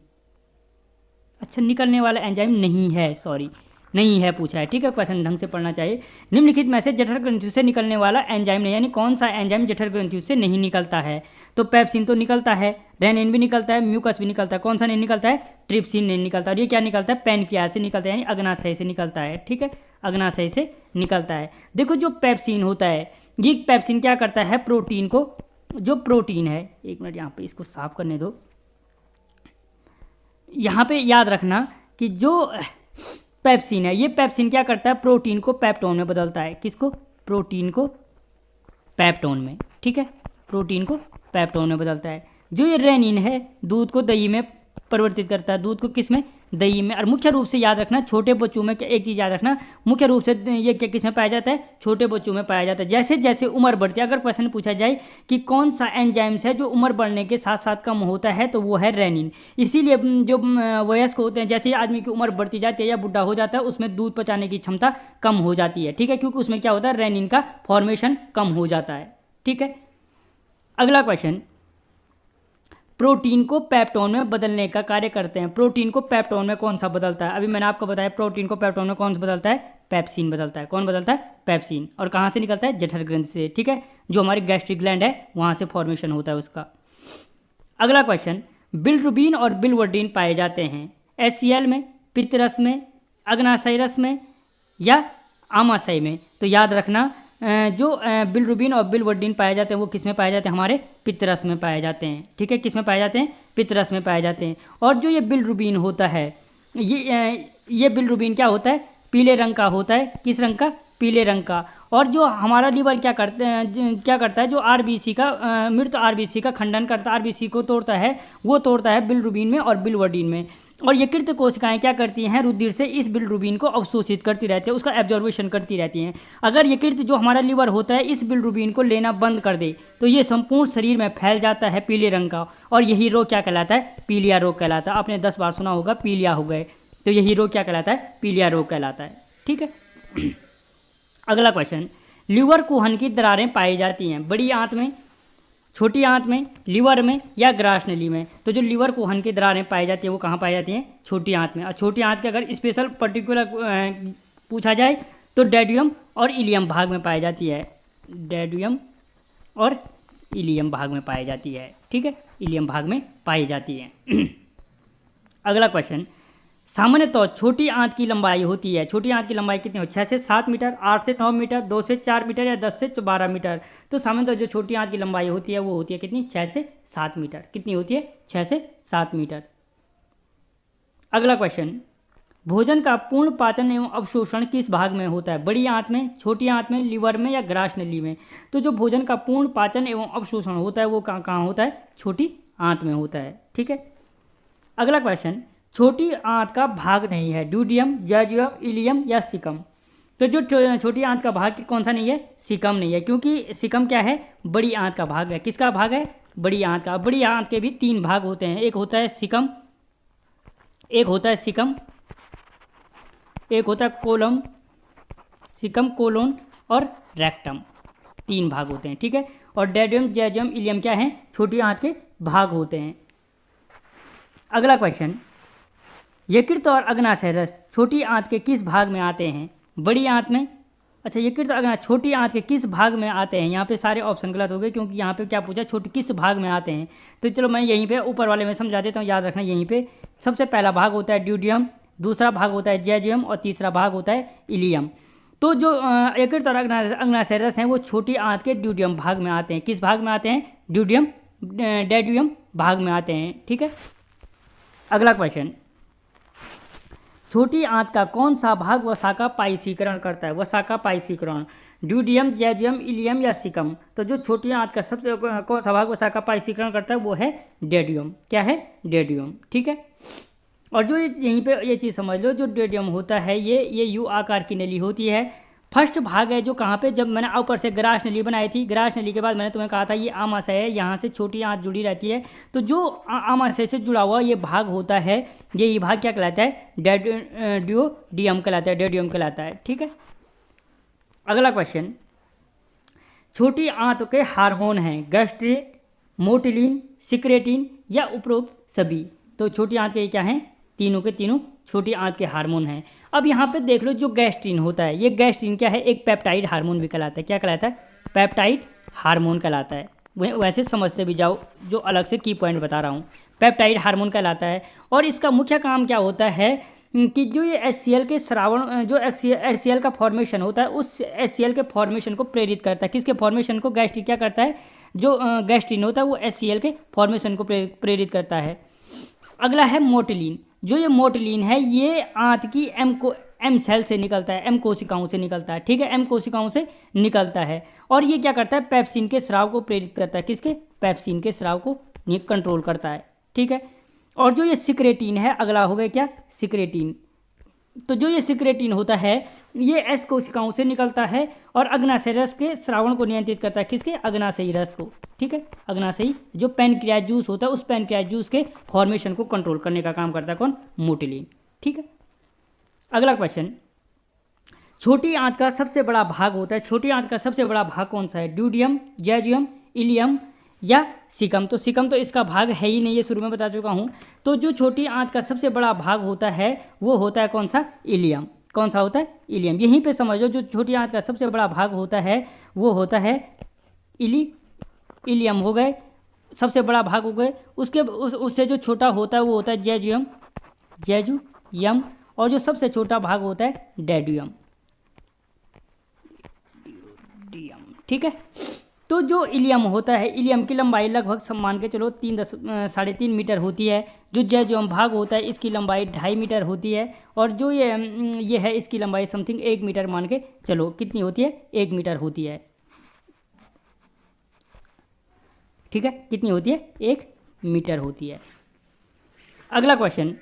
अच्छा, निकलने वाला एंजाइम नहीं है, सॉरी, नहीं है पूछा है, ठीक है। क्वेश्चन ढंग से पढ़ना चाहिए। निम्नलिखित में से जठर ग्रंथि से निकलने वाला एंजाइम नहीं, यानी कौन सा एंजाइम जठर ग्रंथि से नहीं निकलता है? तो पेप्सिन तो निकलता है, रेनिन भी निकलता है, म्यूकस भी निकलता है, कौन सा नहीं निकलता है? ट्रिप्सिन नहीं निकलता। और ये क्या निकलता है? पैनक्रियाज से निकलता है, यानी अग्नाशय से निकलता है, ठीक है, अग्नाशय से निकलता है। देखो जो पेप्सिन होता है, ये पेप्सिन क्या करता है? प्रोटीन को, जो प्रोटीन है, एक मिनट यहाँ पे इसको साफ करने दो। यहाँ पे याद रखना कि जो पेप्सिन है, ये पेप्सिन क्या करता है? प्रोटीन को पेप्टोन में बदलता है। किसको? प्रोटीन को पेप्टोन में, ठीक है, प्रोटीन को पेप्टोन में बदलता है। जो ये रेनिन है, दूध को दही में परिवर्तित करता है। दूध को किस में? दही में। और मुख्य रूप से याद रखना, छोटे बच्चों में क्या, एक चीज़ याद रखना, मुख्य रूप से ये क्या किस में पाया जाता है? छोटे बच्चों में पाया जाता है। जैसे जैसे उम्र बढ़ती है, अगर क्वेश्चन पूछा जाए कि कौन सा एंजाइम्स है जो उम्र बढ़ने के साथ साथ कम होता है, तो वो है रेनिन। इसीलिए जो वयस्क होते हैं, जैसे आदमी की उम्र बढ़ती जाती है या बुढ़ा हो जाता है, उसमें दूध पचाने की क्षमता कम हो जाती है, ठीक है, क्योंकि उसमें क्या होता है? रेनिन का फॉर्मेशन कम हो जाता है, ठीक है। अगला क्वेश्चन, प्रोटीन को पेप्टोन में बदलने का कार्य करते हैं। प्रोटीन को पेप्टोन में कौन सा बदलता है? अभी मैंने आपको बताया प्रोटीन को पेप्टोन में कौन सा बदलता है? पेप्सिन बदलता है। कौन बदलता है? पेप्सिन। और कहाँ से निकलता है? जठर ग्रंथि से, ठीक है, जो हमारी गैस्ट्रिक ग्लैंड है वहाँ से फॉर्मेशन होता है उसका। अगला क्वेश्चन, बिलिरुबिन और बिलिवर्डिन पाए जाते हैं HCl में, पित्तरस में, अग्नाशय रस में या आमाशय में? तो याद रखना, जो बिलिरुबिन और बिलिवर्डिन पाए जाते हैं वो किस में पाए जाते हैं? हमारे पित्तरस में पाए जाते हैं, ठीक है, किस में पाए जाते हैं? पित्तरस में पाए जाते हैं। और जो ये बिलिरुबिन होता है, ये बिलिरुबिन क्या होता है? पीले रंग का होता है। किस रंग का? पीले रंग का। और जो हमारा लीवर क्या करता है? जो RBC का मृत RBC का खंडन करता है, RBC को तोड़ता है, वो तोड़ता है बिलिरुबिन में और बिलिवर्डिन में। और यकृत कोशिकाएं क्या करती हैं? रुधिर से इस बिलिरुबिन को अवशोषित करती रहती है, उसका एब्जॉर्बेशन करती रहती हैं। अगर यकृत, जो हमारा लीवर होता है, इस बिलिरुबिन को लेना बंद कर दे, तो ये संपूर्ण शरीर में फैल जाता है पीले रंग का, और यही रोग क्या कहलाता है? पीलिया रोग कहलाता है। आपने 10 बार सुना होगा पीलिया हो गए, तो यही रोग क्या कहलाता है? पीलिया रोग कहलाता है, ठीक है। अगला क्वेश्चन, लीवर कुहन की दरारें पाई जाती हैं बड़ी आंत में, छोटी आंत में, लीवर में या ग्रास नली में? तो जो लीवर कुहन की दरारें पाई जाती है वो कहाँ पाई जाती हैं? छोटी आंत में। और छोटी आंत के अगर स्पेशल पर्टिकुलर पूछा जाए तो डेड्यूम और इलियम भाग में पाई जाती है। डेड्यूम और इलियम भाग में पाई जाती है, ठीक है, इलियम भाग में पाई जाती है। अगला क्वेश्चन, सामान्यतः छोटी आंत की लंबाई होती है, छोटी आंत की लंबाई कितनी हो? 6 से 7 मीटर, 8 से 9 मीटर, 2 से 4 मीटर या 10 से 12 मीटर? तो सामान्यतः जो छोटी आंत की लंबाई होती है वो होती है कितनी? 6 से 7 मीटर। कितनी होती है? 6 से 7 मीटर। अगला क्वेश्चन, भोजन का पूर्ण पाचन एवं अवशोषण किस भाग में होता है? बड़ी आंत में, छोटी आंत में, लीवर में या ग्रास नली में? तो जो भोजन का पूर्ण पाचन एवं अवशोषण होता है वो कहाँ होता है? छोटी आंत में होता है, ठीक है। अगला क्वेश्चन, छोटी आंत का भाग नहीं है, ड्यूडियम, जैजियम, इलियम या सिकम? तो जो छोटी आंत का भाग कौन सा नहीं है? सिकम नहीं है, क्योंकि सिकम क्या है? बड़ी आंत का भाग है। किसका भाग है? बड़ी आंत का। बड़ी आंत के भी 3 भाग होते हैं, एक होता है सिकम, एक होता है सिकम, एक होता है कोलम, सिकम, कोलोन और रेक्टम, 3 भाग होते हैं, ठीक है। और डेडियम, जैजियम, इलियम क्या हैं? छोटी आंत के भाग होते हैं। अगला क्वेश्चन, यकृत और अग्नाशय रस छोटी आंत के किस भाग में आते हैं? बड़ी आंत में। अच्छा, यकृत और छोटी आंत के किस भाग में आते हैं? यहाँ पे सारे ऑप्शन गलत हो गए, क्योंकि यहाँ पे क्या पूछा? छोटी किस भाग में आते हैं। तो चलो मैं यहीं पे ऊपर वाले में समझा देता हूँ, याद रखना। यहीं पे सबसे पहला भाग होता है ड्यूडियम, दूसरा भाग होता है जैजियम और तीसरा भाग होता है इलियम। तो जो यकृत और अग्नाशय रस हैं वो छोटी आंत के ड्यूडियम भाग में आते हैं। किस भाग में आते हैं? ड्यूडियम, डेड्यूयम भाग में आते हैं, ठीक है। अगला क्वेश्चन, छोटी आंत का कौन सा भाग वसा पाइसीकरण करता है? वसा पाइसीकरण, ड्यूडियम, जैजियम, इलियम या सिकम? तो जो छोटी आंत का सबसे कौन सा भाग वसा पाइसीकरण करता है वो है डेड्यूम। क्या है? डेड्यूम, ठीक है। और जो यहीं पे ये चीज़ समझ लो, जो डेड्यूम होता है ये यू आकार की नली होती है। फर्स्ट भाग है जो कहाँ पे, जब मैंने ऊपर से ग्रास नली बनाई थी, ग्रास नली के बाद मैंने तुम्हें कहा था ये आमाशय है, यहाँ से छोटी आंत जुड़ी रहती है। तो जो आमाशय से जुड़ा हुआ ये भाग होता है, ये भाग क्या कहलाता है? ड्यूडियम कहलाता है, डेड्यूम कहलाता है, ठीक है। अगला क्वेश्चन, छोटी आंत के हार्मोन हैं गैस्ट्रेट, मोटिलिन, सिक्रेटिन या उपरोक्त सभी? तो छोटी आंत के क्या हैं? तीनों के तीनों छोटी आंत के हार्मोन हैं। अब यहाँ पे देख लो जो गैस्ट्रिन होता है, ये गैस्ट्रिन क्या है, एक पेप्टाइड हार्मोन भी कहलाता है। क्या कहलाता है? पेप्टाइड हार्मोन कहलाता है। वैसे समझते भी जाओ, जो अलग से की पॉइंट बता रहा हूँ, पेप्टाइड हार्मोन कहलाता है। और इसका मुख्य काम क्या होता है कि जो ये HCl के स्रावण, जो HCl का फॉर्मेशन होता है, उस HCl के फॉर्मेशन को प्रेरित करता है। किसके फॉर्मेशन को? गैस्ट्रिन क्या करता है, जो गैस्ट्रिन होता है वो HCl के फॉर्मेशन को प्रेरित करता है। अगला है मोटिलिन। जो ये मोटिलिन है ये आंत की एम सेल से निकलता है, एम कोशिकाओं से निकलता है। ठीक है, एम कोशिकाओं से निकलता है। और ये क्या करता है? पेप्सिन के स्राव को प्रेरित करता है। किसके? पेप्सिन के स्राव को ये कंट्रोल करता है। ठीक है, और जो ये सिक्रेटिन है, अगला हो गया क्या? सिक्रेटिन। तो जो ये सिक्रेटिन होता है ये एस कोशिकाओं से निकलता है और अग्नाशय रस के स्रावण को नियंत्रित करता है। किसके? अग्नाशयी रस को। ठीक है, अग्नाशयी जो पैनक्रियाज जूस होता है, उस पैनक्रियाज जूस के फॉर्मेशन को कंट्रोल करने का काम करता है कौन? मोटिलिन। ठीक है, अगला क्वेश्चन, छोटी आंत का सबसे बड़ा भाग होता है, छोटी आंत का सबसे बड़ा भाग कौन सा है? ड्यूडियम, जैजियम, इलियम या सिकम? तो सिकम तो इसका भाग है ही नहीं, ये शुरू में बता चुका हूँ। तो जो छोटी आंत का सबसे बड़ा भाग होता है वो होता है कौन सा? इलियम। कौन सा होता है? इलियम। यहीं पे समझो, जो छोटी आंत का सबसे बड़ा भाग होता है वो होता है इलियम हो गए, सबसे बड़ा भाग हो गए। उससे जो छोटा होता है वो होता है जैजुयम, और जो सबसे छोटा भाग होता है डेड्यूयम। ठीक है, तो जो इलियम होता है, इलियम की लंबाई लगभग मान के चलो 3.5 मीटर होती है। जो जैजुयम भाग होता है इसकी लंबाई 2.5 मीटर होती है। और जो ये है इसकी लंबाई समथिंग 1 मीटर मान के चलो। कितनी होती है? 1 मीटर होती है। ठीक है, कितनी होती है? 1 मीटर होती है। अगला क्वेश्चन,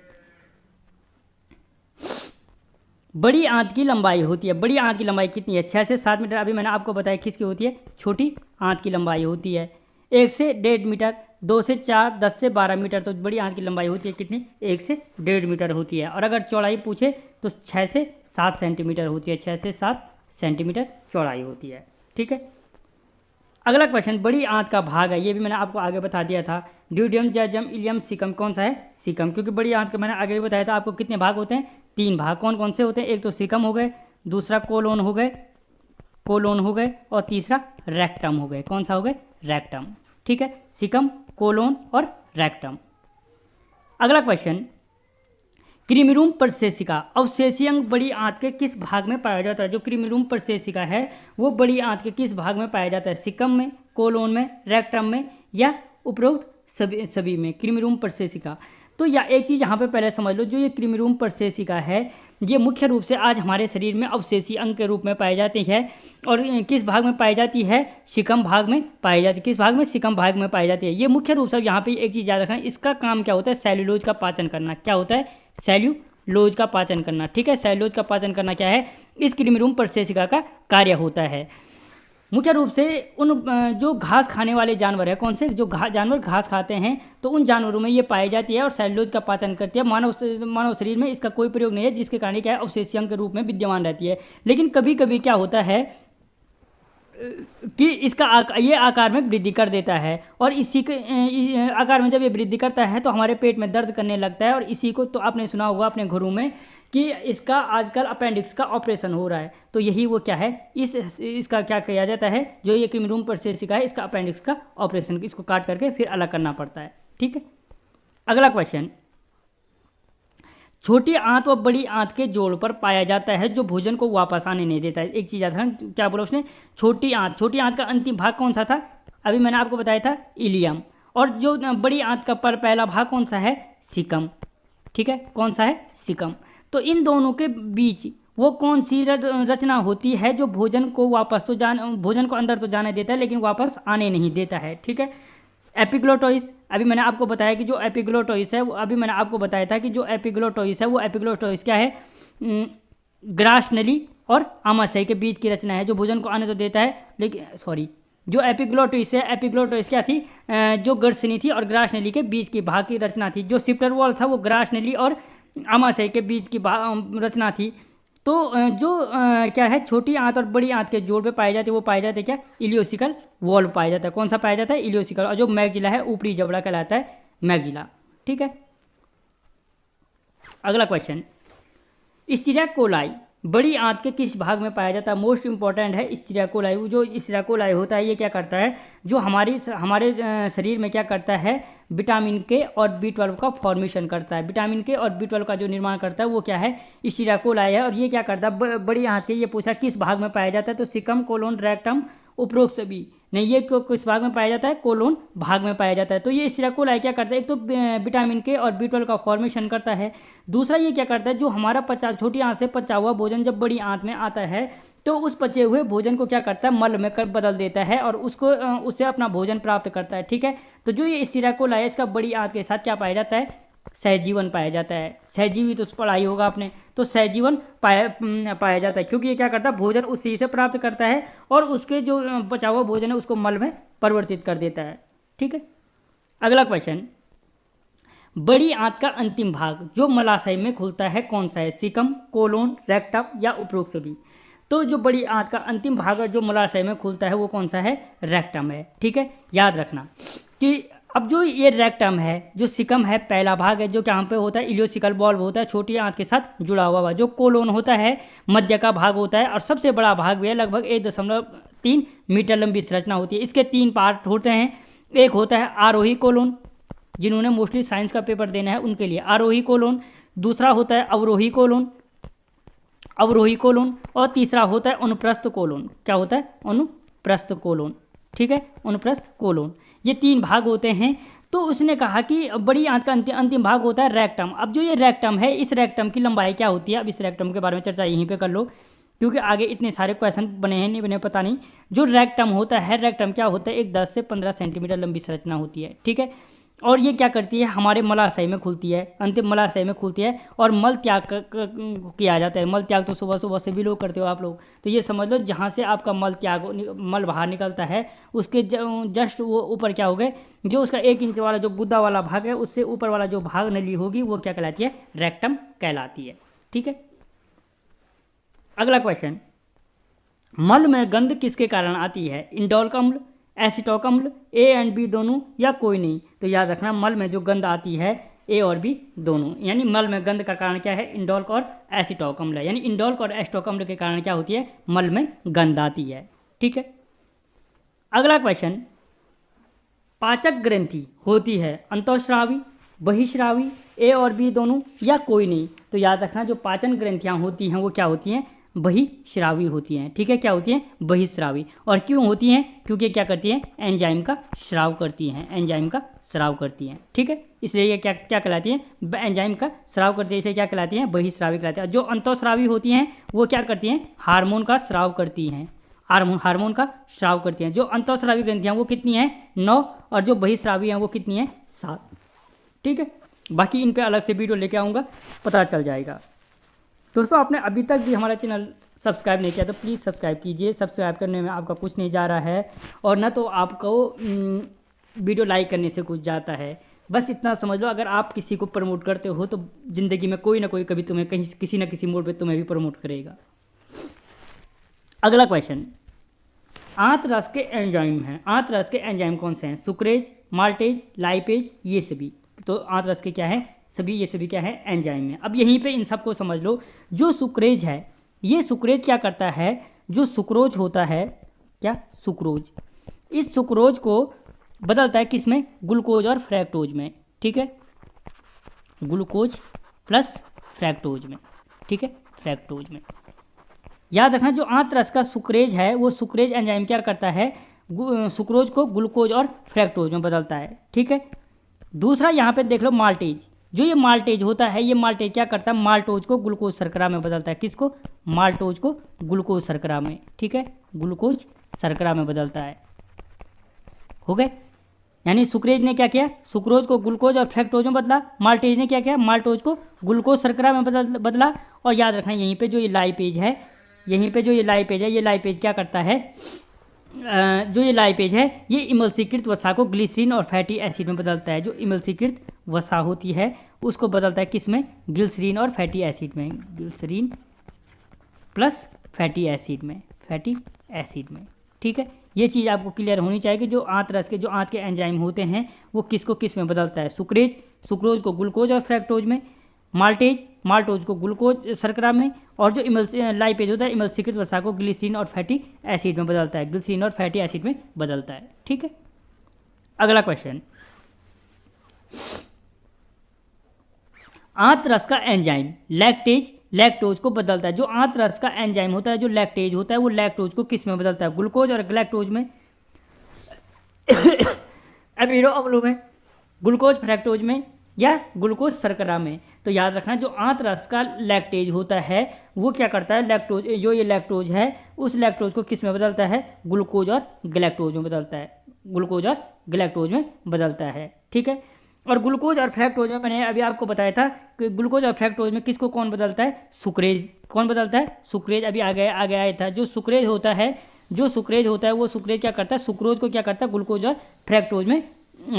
बड़ी आंत की लंबाई होती है, बड़ी आंत की लंबाई कितनी है? 6 से 7 मीटर। अभी मैंने आपको बताया किसकी होती है? छोटी आंत की लंबाई होती है 1 से 1.5 मीटर, 2 से 4, 10 से 12 मीटर। तो बड़ी आंत की लंबाई होती है कितनी? 1 से 1.5 मीटर होती है। और अगर चौड़ाई पूछे तो 6 से 7 सेंटीमीटर होती है, 6 से 7 सेंटीमीटर चौड़ाई होती है। ठीक है, अगला क्वेश्चन, बड़ी आंत का भाग है, ये भी मैंने आपको आगे बता दिया था। ड्यूडियम, जैजियम, इलियम, सिकम। कौन सा है? सिकम। क्योंकि बड़ी आंत का मैंने आगे भी बताया था आपको कितने भाग होते हैं? 3 भाग। कौन कौन से होते हैं? एक तो सिकम हो गए, दूसरा कोलोन हो गए और तीसरा रेक्टम हो गए। कौन सा हो गए? रेक्टम। ठीक है, सिकम, कोलोन और रेक्टम। अगला क्वेश्चन, क्रीमीरूम परसेसिका, अवशेषी अंग बड़ी आंत के किस भाग में पाया जाता है? जो क्रीमीरूम परसेसिका है वो बड़ी आंत के किस भाग में पाया जाता है? सिकम में, कोलोन में, रेक्टम में या उपरोक्त सभी में? क्रीमीरूम परसेसिका। तो या एक चीज़ यहाँ पे पहले समझ लो, जो ये क्रीमीरूम परसेसिका है ये मुख्य रूप से आज हमारे शरीर में अवशेषी अंग के रूप में पाई जाती है। और किस भाग में पाई जाती है? सिकम भाग में पाई जाती है। किस भाग में? सिकम भाग में पाई जाती है। ये मुख्य रूप से यहाँ पे एक चीज़ याद रखना, इसका काम क्या होता है? सेल्यूलोज का पाचन करना। क्या होता है? सेल्यूलोज का पाचन करना। ठीक है, सेल्यूलोज का पाचन करना क्या है? इस क्रीमीरूम परसेसिका का कार्य होता है। मुख्य रूप से उन जो घास खाने वाले जानवर है, कौन से? जो जानवर घास खाते हैं तो उन जानवरों में ये पाई जाती है और सेल्यूलोज का पाचन करती है। मानव शरीर में इसका कोई प्रयोग नहीं है, जिसके कारण क्या है? अवशेषी अंग के रूप में विद्यमान रहती है। लेकिन कभी कभी क्या होता है कि इसका ये आकार में वृद्धि कर देता है। और इसी के आकार में जब ये वृद्धि करता है तो हमारे पेट में दर्द करने लगता है। और इसी को तो आपने सुना होगा अपने घरों में कि इसका आजकल अपेंडिक्स का ऑपरेशन हो रहा है। तो यही वो क्या है, इसका क्या किया जाता है? जो ये क्रीमीरूम परसेसिका है इसका अपेंडिक्स का ऑपरेशन, इसको काट करके फिर अलग करना पड़ता है। ठीक है, अगला क्वेश्चन, छोटी आंत व बड़ी आंत के जोड़ पर पाया जाता है जो भोजन को वापस आने नहीं देता है। एक चीज़ याद रखना, क्या बोला उसने? छोटी आंत का अंतिम भाग कौन सा था? अभी मैंने आपको बताया था इलियम। और जो बड़ी आंत का पहला भाग कौन सा है? सिकम। ठीक है, कौन सा है? सिकम। तो इन दोनों के बीच वो कौन सी रचना होती है जो भोजन को भोजन को अंदर तो जाने देता है लेकिन वापस आने नहीं देता है? ठीक है, एपिग्लोटोइस। अभी मैंने आपको बताया कि जो एपिग्लोटोइस है, अभी मैंने आपको बताया था कि जो एपिग्लोटोइस है वो एपिग्लोटोइस क्या है? ग्रास नली और आमाशय के बीच की रचना है जो भोजन को आने तो देता है लेकिन जो एपिग्लोटोइस है, एपिग्लोटोइस क्या थी? जो गर्सनी थी और ग्रास नली के बीच की भाग की रचना थी। जो सिप्टर वॉल था वो ग्रास नली और आमाशय के बीच की रचना थी। तो जो क्या है, छोटी आंत और बड़ी आंत के जोड़ पे पाए जाते वो पाए जाते क्या? इलियोसिकल वॉल्व पाया जाता है। कौन सा पाया जाता है? इलियोसिकल। और जो मैगजिला है ऊपरी जबड़ा कहलाता है मैगजिला। ठीक है, अगला क्वेश्चन, स्टीरा कोलाई बड़ी आंत के किस भाग में पाया जाता है? मोस्ट इंपॉर्टेंट है स्टीरा कोलाई। वो जो स्टीरा कोलाई होता है ये क्या करता है, जो हमारे शरीर में क्या करता है, विटामिन के और B12 का फॉर्मेशन करता है। विटामिन के और B12 का जो निर्माण करता है वो क्या है, स्टीरा कोलाई है। और ये क्या करता है, बड़ी आंत के, ये पूछा किस भाग में पाया जाता है, तो सिकम, कोलोन, रेक्टम, उपरोक्त सभी नहीं, ये किस भाग में पाया जाता है, कोलोन भाग में पाया जाता है। तो ये स्टीरा कोलाई क्या करता है, एक तो विटामिन के और B12 का फॉर्मेशन करता है, दूसरा ये क्या करता है, जो हमारा छोटी आंत से पचा हुआ भोजन जब बड़ी आंत में आता है तो उस पचे हुए भोजन को क्या करता है, मल में बदल देता है और उससे अपना भोजन प्राप्त करता है। ठीक है, तो जो ये स्टीरा कोलाई है इसका बड़ी आंत के साथ क्या पाया जाता है, सहजीवन पाया जाता है। सहजीवी तो पढ़ाई होगा आपने, तो सहजीवन पाया जाता है, क्योंकि ये क्या करता है, भोजन उसी से प्राप्त करता है और उसके जो बचा हुआ भोजन है उसको मल में परिवर्तित कर देता है। ठीक है, अगला क्वेश्चन, बड़ी आंत का अंतिम भाग जो मलाशय में खुलता है कौन सा है, सिकम, कोलोन, रेक्टम या उपरोक्त सभी? तो जो बड़ी आंत का अंतिम भाग जो मलाशय में खुलता है वो कौन सा है, रेक्टम है। ठीक है, याद रखना कि अब जो ये रेक्टम है, जो सिकम है पहला भाग है जो कहाँ पे होता है, इलियोसिकल वॉल्व होता है, छोटी आंत के साथ जुड़ा हुआ। जो कोलोन होता है मध्य का भाग होता है और सबसे बड़ा भाग भी है, लगभग 1.3 मीटर लंबी संरचना होती है। इसके 3 पार्ट होते हैं, एक होता है आरोही कोलोन, जिन्होंने मोस्टली साइंस का पेपर देना है उनके लिए आरोही कोलोन, दूसरा होता है अवरोही कोलोन, और तीसरा होता है अनुप्रस्थ कोलोन। क्या होता है, अनुप्रस्थ कोलोन। ठीक है, अनुप्रस्थ कोलोन, ये 3 भाग होते हैं। तो उसने कहा कि बड़ी आंत का अंतिम भाग होता है रेक्टम। अब जो ये रेक्टम है, इस रेक्टम की लंबाई क्या होती है, अब इस रेक्टम के बारे में चर्चा यहीं पे कर लो, क्योंकि आगे इतने सारे क्वेश्चन बने हैं नहीं बने पता नहीं। जो रेक्टम होता है, रेक्टम क्या होता है, एक 10 से 15 सेंटीमीटर लंबी संरचना होती है। ठीक है, और ये क्या करती है, हमारे मलाशय में खुलती है, अंतिम मलाशय में खुलती है और मल त्याग किया जाता है। मल त्याग तो सुबह सुबह से भी लोग करते हो आप लोग, तो ये समझ लो जहाँ से आपका मल बाहर निकलता है उसके जस्ट वो ऊपर क्या हो गए, जो उसका 1 इंच वाला जो गुद्दा वाला भाग है उससे ऊपर वाला जो भाग नली होगी वो क्या कहलाती है, रेक्टम कहलाती है। ठीक है, अगला क्वेश्चन, मल में गंध किसके कारण आती है, इंडोलिक अम्ल, एसिटिक अम्ल, ए एंड बी दोनों या कोई नहीं? तो याद रखना मल में जो गंध आती है ए और बी दोनों, यानी मल में गंध का कारण क्या है, इंडोलिक और एसिटिक अम्ल है। यानी इंडोलिक और एसिटिक अम्ल के कारण क्या होती है, मल में गंध आती है। ठीक है, अगला क्वेश्चन, पाचक ग्रंथि होती है अंतःस्रावी, बहिस्रावी, ए और बी दोनों या कोई नहीं? तो याद रखना जो पाचन ग्रंथियाँ होती हैं वो क्या होती हैं, बहिस्रावी होती हैं। ठीक है, क्या होती हैं, बहिस्रावी। और क्यों होती हैं, क्योंकि क्या करती हैं, एंजाइम का स्राव करती हैं, एंजाइम का स्राव करती हैं। ठीक है, इसलिए ये क्या क्या कहलाती हैं, एंजाइम का स्राव करती है, इसे क्या कहलाती हैं, बहिस्रावी कहलाती है। जो अंतःस्रावी होती हैं वो क्या करती हैं, हार्मोन का स्राव करती हैं, हार्मोन का स्राव करती हैं। जो अंतःस्रावी ग्रंथियाँ वो कितनी हैं, 9, और जो बहिस्रावी हैं वो कितनी हैं, 7। ठीक है, बाकी इन पे अलग से वीडियो लेके आऊँगा, पता चल जाएगा। दोस्तों, आपने अभी तक भी हमारा चैनल सब्सक्राइब नहीं किया तो प्लीज़ सब्सक्राइब कीजिए। सब्सक्राइब करने में आपका कुछ नहीं जा रहा है और न तो आपको वीडियो लाइक करने से कुछ जाता है। बस इतना समझ लो, अगर आप किसी को प्रमोट करते हो तो ज़िंदगी में कोई ना कोई कभी तुम्हें कहीं किसी न किसी मोड पे तुम्हें भी प्रमोट करेगा। अगला क्वेश्चन, आंत रस के एंजाइम हैं। आंत रस के एंजाइम कौन से हैं, सुक्रेज, माल्टेज, लाइपेज, ये सभी। तो आंत रस के क्या है, सभी, ये सभी क्या है, एंजाइम है। अब यहीं पे इन सबको समझ लो। जो सुक्रेज है, ये सुक्रेज क्या करता है, जो सुक्रोज होता है, क्या, सुक्रोज, इस सुक्रोज को बदलता है किस में, ग्लूकोज और फ्रैक्टोज में। ठीक है, ग्लूकोज प्लस फ्रैक्टोज में। ठीक है, फ्रैक्टोज में। याद रखना जो आंत रस का सुक्रेज है वो सुक्रेज एंजाइम क्या करता है, सुक्रोज को ग्लूकोज और फ्रैक्टोज में बदलता है। ठीक है, दूसरा यहाँ पे देख लो माल्टेज। जो ये माल्टेज होता है, ये माल्टेज क्या करता है, माल्टोज को ग्लूकोज शर्करा में बदलता है। किसको, माल्टोज को ग्लूकोज शर्करा में। ठीक है, ग्लूकोज शर्करा में बदलता है। हो गए, यानी सुक्रेज ने क्या किया, सुक्रोज को ग्लूकोज और फ्रैक्टोज में बदला। माल्टेज ने क्या किया, माल्टोज को ग्लूकोज शर्करा में बदला। और याद रखना यहीं पे जो ये लाइपेज है, यहीं पे जो ये लाइपेज है, ये लाइपेज क्या करता है, जो ये लाइपेज है ये इमल्सीकृत वसा को ग्लिसरीन और फैटी एसिड में बदलता है। जो इमल्सीकृत वसा होती है उसको बदलता है किस में, ग्लिसरीन और फैटी एसिड में, ग्लिसरीन प्लस फैटी एसिड में, फैटी एसिड में। ठीक है, ये चीज़ आपको क्लियर होनी चाहिए कि जो आंत रस के, जो आंत के एंजाइम होते हैं वो किसको किस में बदलता है, सुक्रोज को ग्लूकोज और फ्रैक्टोज में, माल्टेज, माल्टोज को ग्लूकोज शर्करा में, और जो लाइपेज होता है इमल्सीकृत वसा को ग्लिसरीन और फैटी एसिड में बदलता है, ग्लिसरीन और फैटी एसिड में बदलता है। ठीक है, अगला क्वेश्चन, आंत रस का एंजाइम लैक्टेज लैक्टोज को बदलता है। जो आंत रस का एंजाइम होता है, जो लैक्टेज होता है, वो लैक्टोज को किस में बदलता है? ग्लूकोज और ग्लैक्टोज में, अमीनो अम्लों में, ग्लूकोज फ्रैक्टोज में, या ग्लूकोज शर्करा में। तो याद रखना, जो आंत रस का लैक्टेज होता है वो क्या करता है? लैक्टोज, जो ये लैक्टोज है उस लैक्टोज को किस में बदलता है? ग्लूकोज और ग्लैक्टोज में बदलता है, ग्लूकोज और ग्लैक्टोज में बदलता है। ठीक है, और ग्लूकोज और फ्रैक्टोज में मैंने अभी आपको बताया था कि ग्लूकोज और फ्रैक्टोज में किसको कौन बदलता है? सुक्रेज। कौन बदलता है? सुक्रेज। अभी आगे आया था। जो सुक्रेज होता है, जो सुक्रेज होता है वो सुक्रेज क्या करता है? सुक्रोज को क्या करता है? ग्लूकोज और फ्रैक्टोज में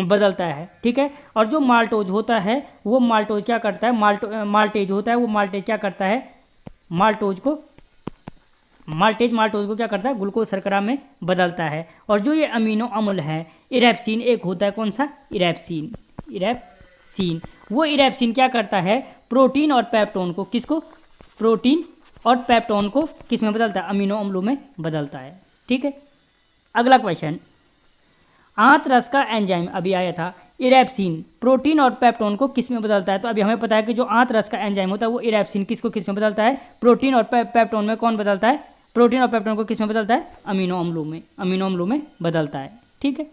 बदलता है। ठीक है, और जो माल्टोज होता है वो माल्टोज क्या करता है? माल्टेज होता है, वो माल्टेज क्या करता है? माल्टोज को क्या करता है? ग्लूकोज शर्करा में बदलता है। और जो ये अमीनो अम्ल है, इरेप्सिन एक होता है, कौन सा? इरेप्सिन। वो इरेप्सिन क्या करता है? प्रोटीन और पेप्टोन को, किसको? प्रोटीन और पेप्टोन को किस में बदलता है? अमीनो अम्लों में बदलता है। ठीक है, अगला क्वेश्चन, आंत रस का एंजाइम अभी आया था, इरेप्सिन प्रोटीन और पेप्टोन को किस में बदलता है? तो अभी हमें पता है कि जो आंत रस का एंजाइम होता है वो इरेप्सिन किसको किस में बदलता है? प्रोटीन और पेप्टोन में। कौन बदलता है? प्रोटीन और पेप्टोन को किस में बदलता है? अमीनो अम्लों में बदलता है। ठीक है,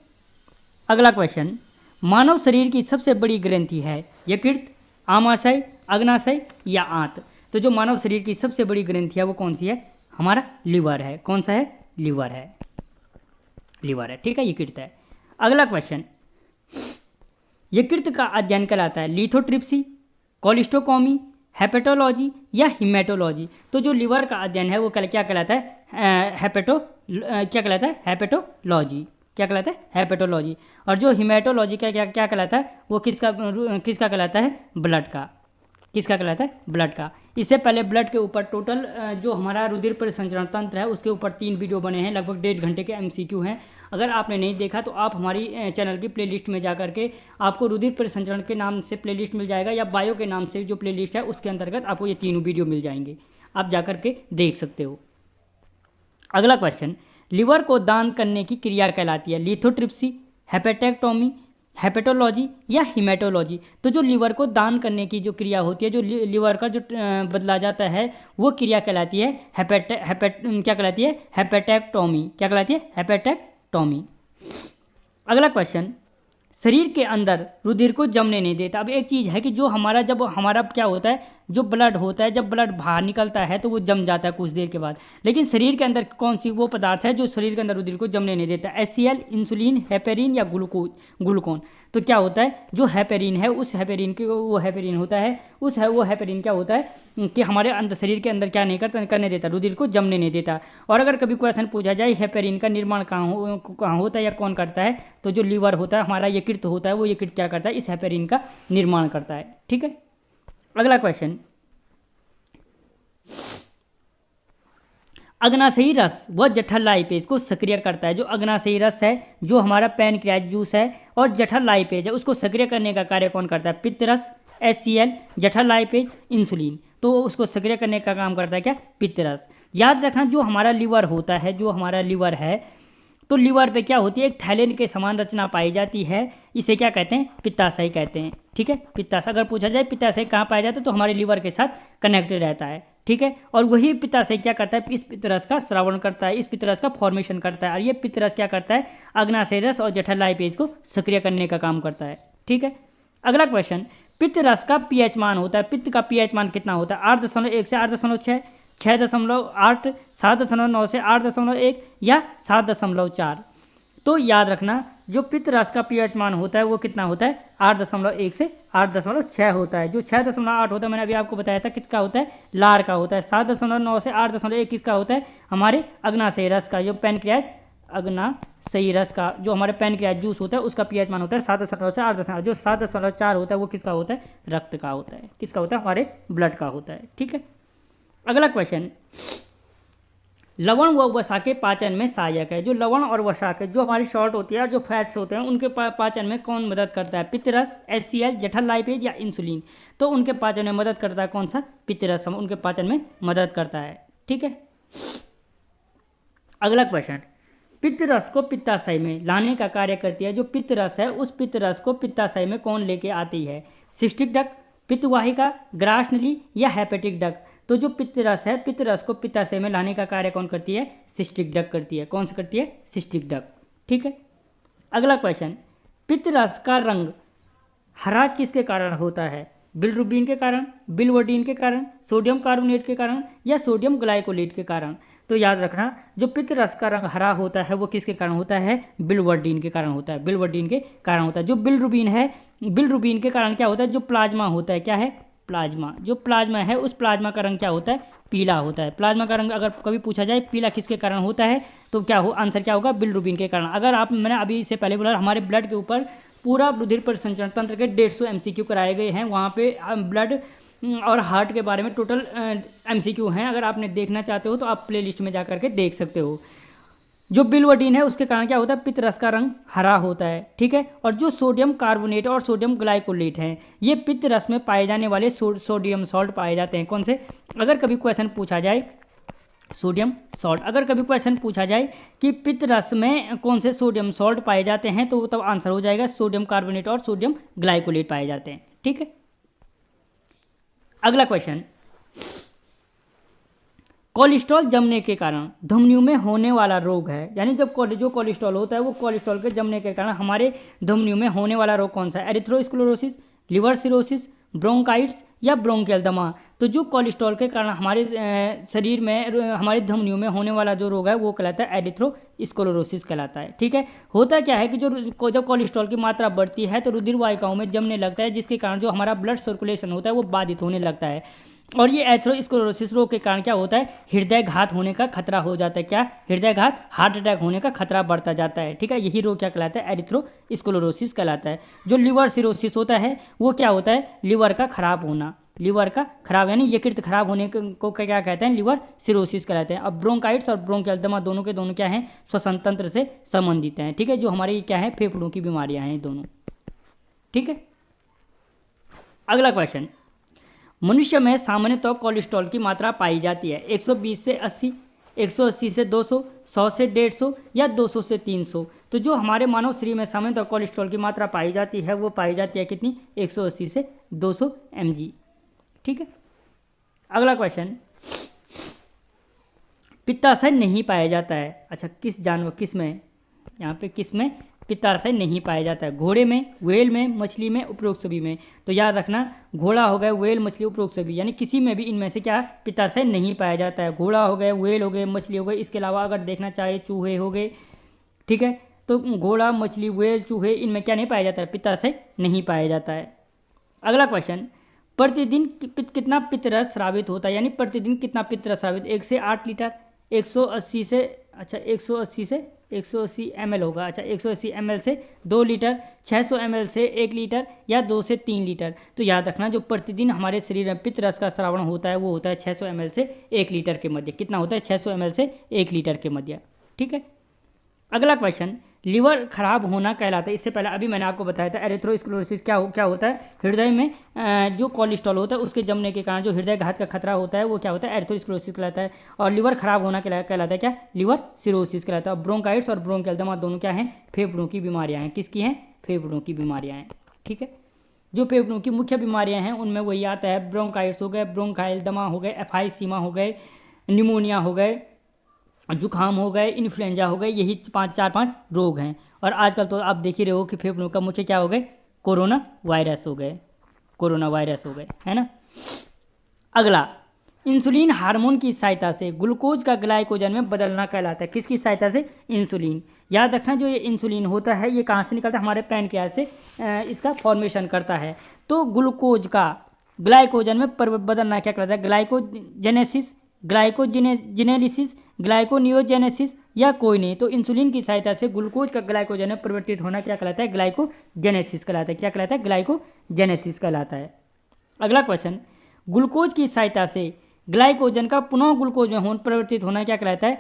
अगला क्वेश्चन, मानव शरीर की सबसे बड़ी ग्रंथि है यकृत, आमाशय, अग्नाशय या आंत? तो जो मानव शरीर की सबसे बड़ी ग्रंथि है वो कौन सी है? हमारा लिवर है। कौन सा है? लिवर है। ठीक है, यकृत है। अगला क्वेश्चन, यकृत का अध्ययन कहलाता है लिथोट्रिप्सी, कोलिस्टोकॉमी, हेपेटोलॉजी या हिमेटोलॉजी? तो जो लिवर का अध्ययन है वो क्या कहलाता है? क्या कहलाता है? हेपेटोलॉजी। क्या कहलाता है? हेपेटोलॉजी। और जो हिमेटोलॉजी का क्या कहलाता है? वो किसका कहलाता है? ब्लड का। किसका कहलाता है? ब्लड का। इससे पहले ब्लड के ऊपर टोटल जो हमारा रुधिर परिसंचरण तंत्र है उसके ऊपर 3 वीडियो बने हैं, लगभग 1.5 घंटे के MCQ हैं। अगर आपने नहीं देखा तो आप हमारी चैनल की प्लेलिस्ट में जा करके, आपको रुधिर परिसंचरण के नाम से प्लेलिस्ट मिल जाएगा, या बायो के नाम से जो प्लेलिस्ट है उसके अंतर्गत आपको ये 3 वीडियो मिल जाएंगे, आप जा करके देख सकते हो। अगला क्वेश्चन, लिवर को दान करने की क्रिया कहलाती है लिथोट्रिप्सी, हेपेटेक्टोमी, हेपेटोलॉजी या हिमेटोलॉजी? तो जो लिवर को दान करने की जो क्रिया होती है, जो लिवर का जो बदला जाता है वो क्रिया कहलाती है क्या कहलाती है? हेपेटेक्टोमी। क्या कहलाती है? हेपेटेक्टोमी। अगला क्वेश्चन, शरीर के अंदर रुधिर को जमने नहीं देता। अब एक चीज़ है कि जो जब हमारा क्या होता है, जो ब्लड होता है, जब ब्लड बाहर निकलता है तो वो जम जाता है कुछ देर के बाद, लेकिन शरीर के अंदर कौन सी वो पदार्थ है जो शरीर के अंदर रुधिर को जमने नहीं देता? HCl, इंसुलिन, हेपेरिन या ग्लूकोन? तो क्या होता है, जो हेपेरिन है उस हेपेरिन की वो हेपेरिन होता है, वो हेपेरिन क्या होता है कि हमारे अंदर शरीर के अंदर क्या नहीं करने देता? रुधिर को जमने नहीं देता। और अगर कभी क्वेश्चन पूछा जाए हेपेरिन का निर्माण कहाँ होता है या कौन करता है, तो जो लिवर होता है हमारा, यकृत होता है, वो यकृत क्या करता है? इस हेपेरिन का निर्माण करता है। ठीक है, अगला क्वेश्चन, अग्नाशयी रस व जठर लाइपेज को सक्रिय करता है। जो अग्नाशयी रस है, जो हमारा पैनक्रियाज जूस है, और जठर लाइपेज है, उसको सक्रिय करने का कार्य कौन करता है? पित्तरस, HCl, जठर लाइपेज, इंसुलिन। तो उसको सक्रिय करने का काम करता है क्या? पित्तरस। याद रखना, जो हमारा लिवर होता है, जो हमारा लिवर है, तो लिवर पे क्या होती है? एक थैलेन के समान रचना पाई जाती है, इसे क्या कहते हैं? पित्ताशय कहते हैं। ठीक है, पित्ताशय। अगर पूछा जाए पित्ताशय कहाँ पाया जाता है तो हमारे लिवर के साथ कनेक्टेड रहता है। ठीक है, और वही पित्ताशय क्या करता है? इस पित्तरस का श्रावण करता है, इस पित्तरस का फॉर्मेशन करता है, और ये पित्तरस क्या करता है? अग्नाशय रस और जठर लाइपेज को सक्रिय करने का काम करता है। ठीक है, अगला क्वेश्चन, पित्त रस का pH मान होता है, पित्त का pH मान कितना होता है? 8.1 से 8.6, 6.8, 7.9 से 8.1 या 7.4? तो याद रखना, जो पित्त रस का pH मान होता है वो कितना होता है? 8.1 से 8.6 होता है। जो 6.8 होता है मैंने अभी आपको बताया था किसका होता है? लार का होता है। 7.9 से 8.1 किसका होता है? हमारे अग्नाशय रस का, जो पैनक्रियाज अग्नाशयी रस का, जो हमारे पैनक्रियाज जूस होता है उसका pH मान होता है 7.9 से 8.4। जो 7.4 होता है वो किसका होता है? रक्त का होता है। किसका होता है? हमारे ब्लड का होता है। ठीक है, अगला क्वेश्चन, लवण व वसा के पाचन में सहायक है। जो लवण और वसा के जो हमारी शॉर्ट होती है और जो फैट्स होते हैं उनके पाचन में कौन मदद करता है? पित्तरस, HCl, जठर लाइपेज या इंसुलिन। तो उनके पाचन में मदद करता है कौन सा? पित्तरस उनके पाचन में मदद करता है। ठीक है, अगला क्वेश्चन, पित्तरस को पित्ताशय में लाने का कार्य करती है। जो पित्तरस है उस पित्तरस को पित्ताशय में कौन लेके आती है? सिस्टिक डक्ट, पित्तवाहिका, ग्रास नली या हेपेटिक डक्ट। तो जो पित्तरस है, पित्तरस को पित्ताशय में लाने का कार्य कौन करती है? सिस्टिक डक्ट करती है। कौन सी करती है? Cystic duct. ठीक है, अगला क्वेश्चन, पित्तरस का रंग हरा किसके कारण होता है? बिलिरुबिन के कारण, बिलिवर्डिन के कारण, सोडियम कार्बोनेट के कारण या सोडियम ग्लाइकोलेट के कारण। तो याद रखना, जो पित्तरस का रंग हरा होता है वो किसके कारण होता है? बिलिवर्डिन के कारण होता है। बिलिवर्डिन के कारण होता है। जो बिलिरुबिन है, बिलिरुबिन के कारण क्या होता है? जो प्लाज्मा होता है, क्या है? प्लाज्मा। जो प्लाज्मा है उस प्लाज्मा का रंग क्या होता है? पीला होता है। प्लाज्मा का रंग अगर कभी पूछा जाए पीला किसके कारण होता है तो क्या हो? आंसर क्या होगा? बिलिरुबिन के कारण। अगर आप, मैंने अभी इससे पहले बोला, हमारे ब्लड के ऊपर पूरा रुधिर परिसंचरण तंत्र के 150 MCQ कराए गए हैं। वहाँ पे ब्लड और हार्ट के बारे में टोटल MCQ हैं। अगर आपने देखना चाहते हो तो आप प्लेलिस्ट में जा करके देख सकते हो। जो बिलिवर्डिन है उसके कारण क्या होता है? पित्तरस का रंग हरा होता है। ठीक है, और जो सोडियम कार्बोनेट और सोडियम ग्लाइकोलेट हैं ये पित्तरस में पाए जाने वाले सोडियम सॉल्ट पाए जाते हैं। कौन से? अगर कभी क्वेश्चन पूछा जाए सोडियम सॉल्ट, अगर कभी क्वेश्चन पूछा जाए कि पित्तरस में कौन से सोडियम सॉल्ट पाए जाते हैं तो तब आंसर हो जाएगा सोडियम कार्बोनेट और सोडियम ग्लाइकोलेट पाए जाते हैं। ठीक है, अगला क्वेश्चन, कोलेस्ट्रॉल जमने के कारण धमनियों में होने वाला रोग है। यानी जब जो कोलेस्ट्रॉल होता है वो कोलेस्ट्रॉल के जमने के कारण हमारे धमनियों में होने वाला रोग कौन सा है? एरिथ्रोस्क्लेरोसिस, लिवर सिरोसिस, ब्रोंकाइटिस या ब्रोंकियल दमा। तो जो कोलेस्ट्रॉल के कारण हमारे शरीर में, हमारी धमनियों में होने वाला जो रोग है वो कहलाता है एरिथ्रोस्क्लेरोसिस कहलाता है। ठीक है, होता क्या है कि जब कोलेस्ट्रॉल की मात्रा बढ़ती है तो रुधिर वाहिकाओं में जमने लगता है, जिसके कारण जो हमारा ब्लड सर्कुलेशन होता है वो बाधित होने लगता है। और ये एथेरोस्क्लेरोसिस रोग के कारण क्या होता है? हृदय घात होने का खतरा हो जाता है। क्या? हृदय घात, हार्ट अटैक होने का खतरा बढ़ता जाता है। ठीक है, यही रोग क्या कहलाता है? एरिथ्रोस्क्लेरोसिस कहलाता है। जो लिवर सिरोसिस होता है वो क्या होता है? लिवर का खराब होना, लिवर का खराब यानी यकृत खराब होने को क्या कहते हैं? लिवर सिरोसिस कहलाते हैं। अब ब्रोंकाइटिस और ब्रोंकियल दमा दोनों के दोनों क्या हैं? श्वसन तंत्र से संबंधित हैं। ठीक है, जो हमारी क्या है? फेफड़ों की बीमारियां हैं दोनों। ठीक है, अगला क्वेश्चन, मनुष्य में सामान्यतः कोलेस्ट्रॉल की मात्रा पाई जाती है 120 से 80, 180 से 200, 100 से 150 या 200 से 300। तो जो हमारे मानव शरीर में सामान्यतः कोलेस्ट्रॉल की मात्रा पाई जाती है वो पाई जाती है कितनी? 180 से 200 mg। ठीक है, अगला क्वेश्चन, पित्ताशय नहीं पाया जाता है। अच्छा, किस जानवर, किस में, यहाँ पे किस में पित्ताशय नहीं पाया जाता है? घोड़े में, व्हेल में, मछली में, उपरोक्त सभी में। तो याद रखना, घोड़ा हो गया, व्हेल, मछली, उपरोक्त सभी, यानी किसी में भी इनमें से क्या पित्ताशय नहीं पाया जाता है। घोड़ा हो गए, व्हेल हो गए, मछली हो गई, इसके अलावा अगर देखना चाहे चूहे हो गए। ठीक है, तो घोड़ा, मछली, व्हेल, चूहे, इनमें क्या नहीं पाया जाता है? पित्ताशय नहीं पाया जाता है। अगला क्वेश्चन, प्रतिदिन कितना पित्तरस स्रावित होता है? यानी प्रतिदिन कितना पित्तरस स्रावित? 1 से 8 लीटर, 180 से, अच्छा 180 ml होगा। अच्छा, 180 ml से 2 लीटर, 600 ml से 1 लीटर या 2 से 3 लीटर। तो याद रखना, जो प्रतिदिन हमारे शरीर में पित्तरस का स्रावण होता है वो होता है 600 ml से 1 लीटर के मध्य। कितना होता है? 600 ml से 1 लीटर के मध्य। ठीक है, अगला क्वेश्चन, लिवर खराब होना कहलाता है। इससे पहले अभी मैंने आपको बताया था एरिथ्रोस्क्लेरोसिस क्या होता है? हृदय में जो कोलेस्ट्रॉल होता है उसके जमने के कारण जो हृदय घात का खतरा होता है वो क्या होता है? एरिथ्रोस्क्लेरोसिस कहलाता है। और लिवर खराब होना कहलाता है क्या? लिवर सिरोसिस कहलाता है। ब्रोंकाइटिस और ब्रोंकियल दमा दोनों क्या हैं? फेफड़ों की बीमारियां हैं। किसकी हैं? फेफड़ों की बीमारियां हैं। ठीक है, जो फेफड़ों की मुख्य बीमारियां हैं उनमें वही आता है, ब्रोंकाइटिस हो गए, ब्रोंकाइल दमा हो गए, एफाइसीमा हो गए, निमोनिया हो गए, जुकाम हो गए, इन्फ्लुएंजा हो गए। यही 4-5 रोग हैं। और आजकल तो आप देख ही रहे हो कि फेफड़ों का मुख्य क्या हो गए? कोरोना वायरस हो गए, कोरोना वायरस हो गए, है ना। अगला, इंसुलिन हार्मोन की सहायता से ग्लूकोज का ग्लाइकोजन में बदलना कहलाता है। किसकी सहायता से? इंसुलिन। याद रखना, जो ये इंसुलिन होता है ये कहाँ से निकलता है? हमारे पैनक्रियाज से इसका फॉर्मेशन करता है। तो ग्लूकोज का ग्लाइकोजन में बदलना क्या कहलाता है? ग्लाइकोजेनेसिस, ग्लाइकोजिनेलिसिस, ग्लाइकोनियोजेनेसिस या कोई नहीं। तो इंसुलिन की सहायता से ग्लूकोज का ग्लाइकोजन में परिवर्तित होना क्या कहलाता है? ग्लाइकोजेनेसिस कहलाता है। क्या कहलाता है? ग्लाइकोजेनेसिस कहलाता है। अगला क्वेश्चन, ग्लूकोज की सहायता से ग्लाइकोजन का पुनः ग्लूकोज में परिवर्तित होना क्या कहलाता है?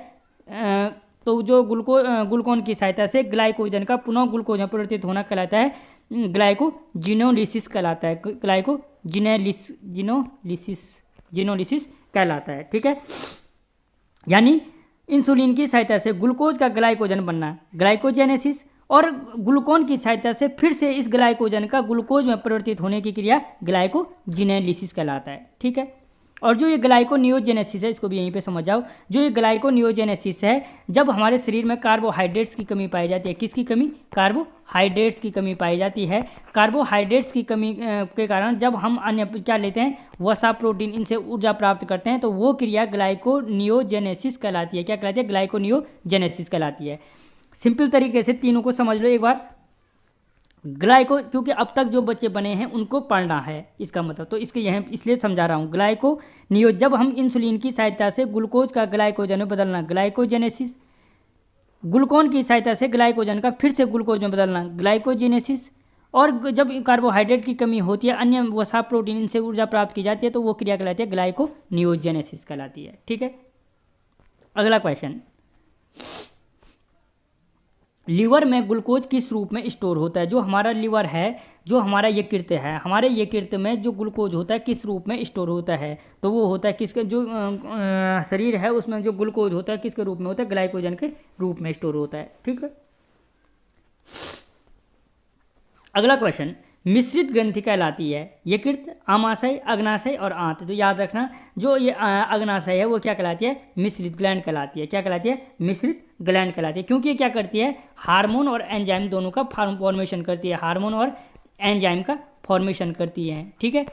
तो जो ग्लूकोन की सहायता से ग्लाइकोजन का पुनः ग्लूकोज में परिवर्तित होना कहलाता है ग्लाइकोजिनोलिसिस कहलाता है, जिनोलिसिस कहलाता है। ठीक है, यानी इंसुलिन की सहायता से ग्लूकोज का ग्लाइकोजन बनना ग्लाइकोजेनेसिस, और ग्लूकोन की सहायता से फिर से इस ग्लाइकोजन का ग्लूकोज में परिवर्तित होने की क्रिया ग्लाइकोजिनेलिसिस कहलाता है। ठीक है, और जो ये ग्लाइकोनियोजेनेसिस है, इसको भी यहीं पे समझ जाओ। जो ये ग्लाइकोनियोजेनेसिस है, जब हमारे शरीर में कार्बोहाइड्रेट्स की कमी पाई जाती है, किसकी कमी? कार्बोहाइड्रेट्स की कमी पाई जाती है। कार्बोहाइड्रेट्स की कमी के कारण जब हम अन्य क्या लेते हैं, वसा, प्रोटीन, इनसे ऊर्जा प्राप्त करते हैं, तो वो क्रिया ग्लाइकोनियोजेनेसिस कहलाती है। क्या कहलाती है? ग्लाइकोनियोजेनेसिस कहलाती है। सिंपल तरीके से तीनों को समझ लो एक बार। क्योंकि अब तक जो बच्चे बने हैं उनको पढ़ना है, इसका मतलब, तो इसके यह इसलिए समझा रहा हूँ। जब हम इंसुलिन की सहायता से ग्लूकोज का ग्लाइकोजन में बदलना ग्लाइकोजेनेसिस, ग्लूकोन की सहायता से ग्लाइकोजन का फिर से ग्लूकोज में बदलना ग्लाइकोजेनेसिस, और जब कार्बोहाइड्रेट की कमी होती है, अन्य वसा, प्रोटीन, इनसे ऊर्जा प्राप्त की जाती है, तो वो क्रिया कहलाती है ग्लाइकोनियोजेनेसिस कहलाती है। ठीक है, अगला क्वेश्चन, लीवर में ग्लूकोज किस रूप में स्टोर होता है? जो हमारा लीवर है, जो हमारा यकृत है, हमारे यकृत में जो ग्लूकोज होता है किस रूप में स्टोर होता है? तो वो होता है किसके, जो शरीर है उसमें जो ग्लूकोज होता है किसके रूप में होता है? ग्लाइकोजन के रूप में स्टोर होता है। ठीक है, अगला क्वेश्चन, मिश्रित ग्रंथि कहलाती है यकृत, आमाशय, अग्नाशय और आंत। तो याद रखना, जो ये अग्नाशय है वो क्या कहलाती है? मिश्रित ग्लैंड कहलाती है। क्या कहलाती है? मिश्रित ग्लैंड कहलाती है, क्योंकि ये क्या करती है? हार्मोन और एंजाइम दोनों का फॉर्मेशन करती है, हार्मोन और एंजाइम का फॉर्मेशन करती है। ठीक है,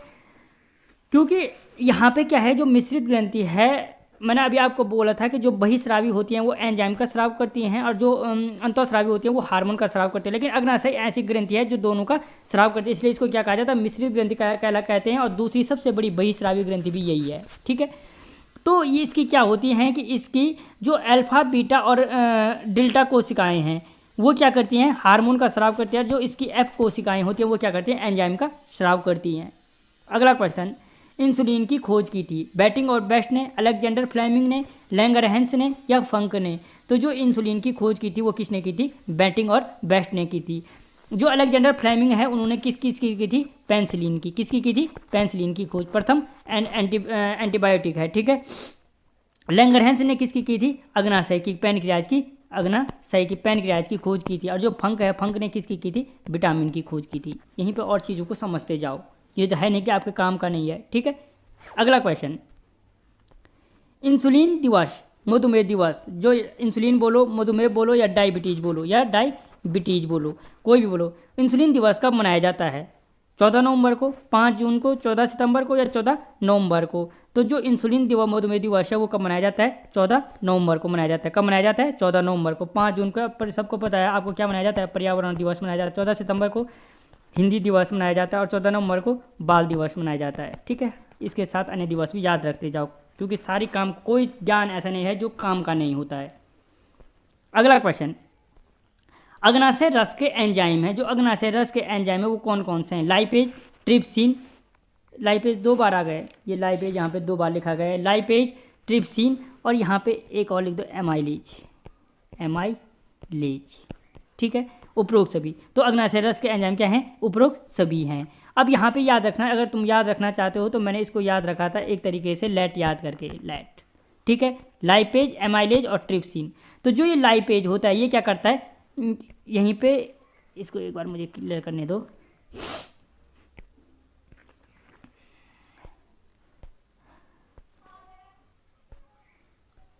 क्योंकि यहाँ पे क्या है, जो मिश्रित ग्रंथि है, मैंने अभी आपको बोला था कि जो बहिस्रावी होती हैं वो एंजाइम का स्राव करती हैं, और जो अंतःस्रावी होती हैं वो हार्मोन का स्राव करती है। लेकिन अग्नाशय ऐसी ग्रंथि है जो दोनों का स्राव करती है, इसलिए इसको क्या कहा जाता है? मिश्रित ग्रंथि कहते हैं। और दूसरी सबसे बड़ी बहिस्रावी ग्रंथि भी यही है। ठीक है, तो ये इसकी क्या होती हैं कि इसकी जो अल्फा, बीटा और डेल्टा कोशिकाएँ हैं वो क्या करती हैं? हार्मोन का स्राव करती है। जो इसकी एफ कोशिकाएँ होती हैं वो क्या करती हैं? एंजाइम का स्राव करती हैं। अगला क्वेश्चन, इंसुलिन की खोज की थी बैटिंग और बेस्ट ने, अलेक्जेंडर फ्लेमिंग ने, लैंगरहेंस ने या फंक ने? तो जो इंसुलिन की खोज की थी वो किसने की थी? बैटिंग और बेस्ट ने की थी। जो अलेक्जेंडर फ्लेमिंग है उन्होंने किसकी की थी? पेंसिलिन की। किसकी की थी? पेंसिलिन की खोज, प्रथम एंटीबायोटिक है। ठीक है, लैंगरहेंस ने किसकी की थी? अग्नाशय की, पैनक्रियाज की खोज की थी। और जो फंक है, फंक ने किसकी की थी? विटामिन की खोज की थी। यहीं पे और चीज़ों को समझते जाओ, ये तो है नहीं कि आपके काम का नहीं है। ठीक है, अगला क्वेश्चन, इंसुलिन दिवस, मधुमेह दिवस। जो इंसुलिन बोलो, मधुमेह बोलो, या डायबिटीज बोलो, कोई भी बोलो, इंसुलिन दिवस कब मनाया जाता है? 14 नवंबर को, 5 जून को, 14 सितंबर को, या 14 नवंबर को? तो जो इंसुलिन दिवस, मधुमेह दिवस है वो कब मनाया जाता है? 14 नवंबर को मनाया जाता है। कब मनाया जाता है? 14 नवंबर को। 5 जून को पर सबको पता है आपको क्या मनाया जाता है? पर्यावरण दिवस मनाया जाता है। 14 सितंबर को हिंदी दिवस मनाया जाता है, और 14 नवंबर को बाल दिवस मनाया जाता है। ठीक है, इसके साथ अन्य दिवस भी याद रखते जाओ, क्योंकि सारी काम, कोई ज्ञान ऐसा नहीं है जो काम का नहीं होता है। अगला क्वेश्चन, अग्नाशय रस के एंजाइम है, जो अग्नाशय रस के एंजाइम है वो कौन कौन से हैं? लाइपेज, ट्रिप्सिन, लाइपेज 2 बार आ गए, ये लाइपेज यहाँ पे 2 बार लिखा गया है, लाइपेज, ट्रिप्सिन, और यहाँ पे एक और लिख दो एमाइलेज। ठीक है, उपरोक्त सभी। तो अग्नाशय रस के एंजाइम क्या हैं? उपरोक्त सभी हैं। अब यहाँ पे याद रखना, अगर तुम याद रखना चाहते हो तो मैंने इसको याद रखा था एक तरीके से, लेट याद करके, लेट। ठीक है, लाइपेज, एमाइलेज और ट्रिप्सिन। तो जो ये लाइपेज होता है ये क्या करता है? यहीं पे इसको एक बार मुझे क्लियर करने दो।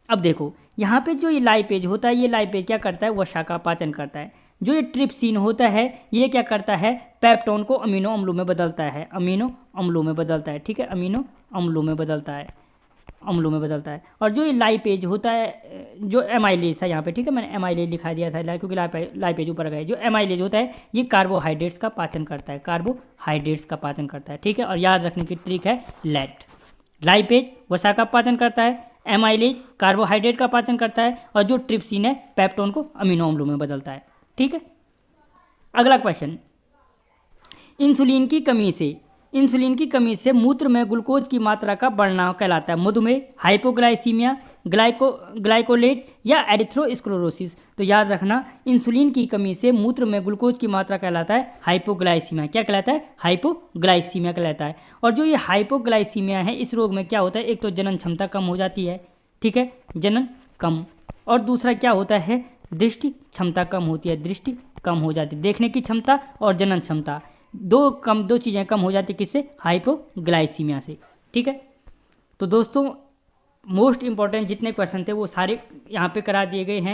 अब देखो, यहाँ पे जो ये लाइपेज होता है, ये लाइपेज क्या करता है? वसा का पाचन करता है। जो ये ट्रिप्सिन होता है ये क्या करता है? पेप्टोन को अमीनो अम्लों में बदलता है, अमीनो अम्लों में बदलता है। ठीक है, अमीनो अम्लों में बदलता है, और जो ये लाइपेज होता है, जो एमाइलेज है यहाँ पे, ठीक है, मैंने एमाइलेज लिखा दिया था क्योंकि लाइपेज ऊपर गए। जो एमाइलेज होता है ये कार्बोहाइड्रेट्स का पाचन करता है, ठीक है, और याद रखने की ट्रिक है लेट। लाइपेज वसा का पाचन करता है, एमाइलेज कार्बोहाइड्रेट का पाचन करता है, और जो ट्रिप्सिन है पेप्टोन को अमीनो अम्लों में बदलता है। ठीक है, अगला क्वेश्चन, इंसुलिन की कमी से इंसुलिन की कमी से मूत्र में ग्लूकोज की मात्रा का बढ़ना कहलाता है मधुमेह, हाइपोग्लाइसीमिया, ग्लाइकोलेट या एरिथ्रोस्क्लेरोसिस। तो याद रखना, इंसुलिन की कमी से मूत्र में ग्लूकोज की मात्रा कहलाता है हाइपोग्लाइसीमिया। क्या कहलाता है? हाइपोग्लाइसीमिया कहलाता है। और जो ये हाइपोग्लाइसीमिया है, इस रोग में क्या होता है? एक तो जनन क्षमता कम हो जाती है, ठीक है, जनन कम, और दूसरा क्या होता है? दृष्टि क्षमता कम होती है, दृष्टि कम हो जाती है, देखने की क्षमता और जनन क्षमता दो चीज़ें कम हो जाती है। किससे? हाइपोग्लाइसीमिया से, ठीक है। तो दोस्तों, मोस्ट इंपॉर्टेंट जितने क्वेश्चन थे वो सारे यहाँ पे करा दिए गए हैं।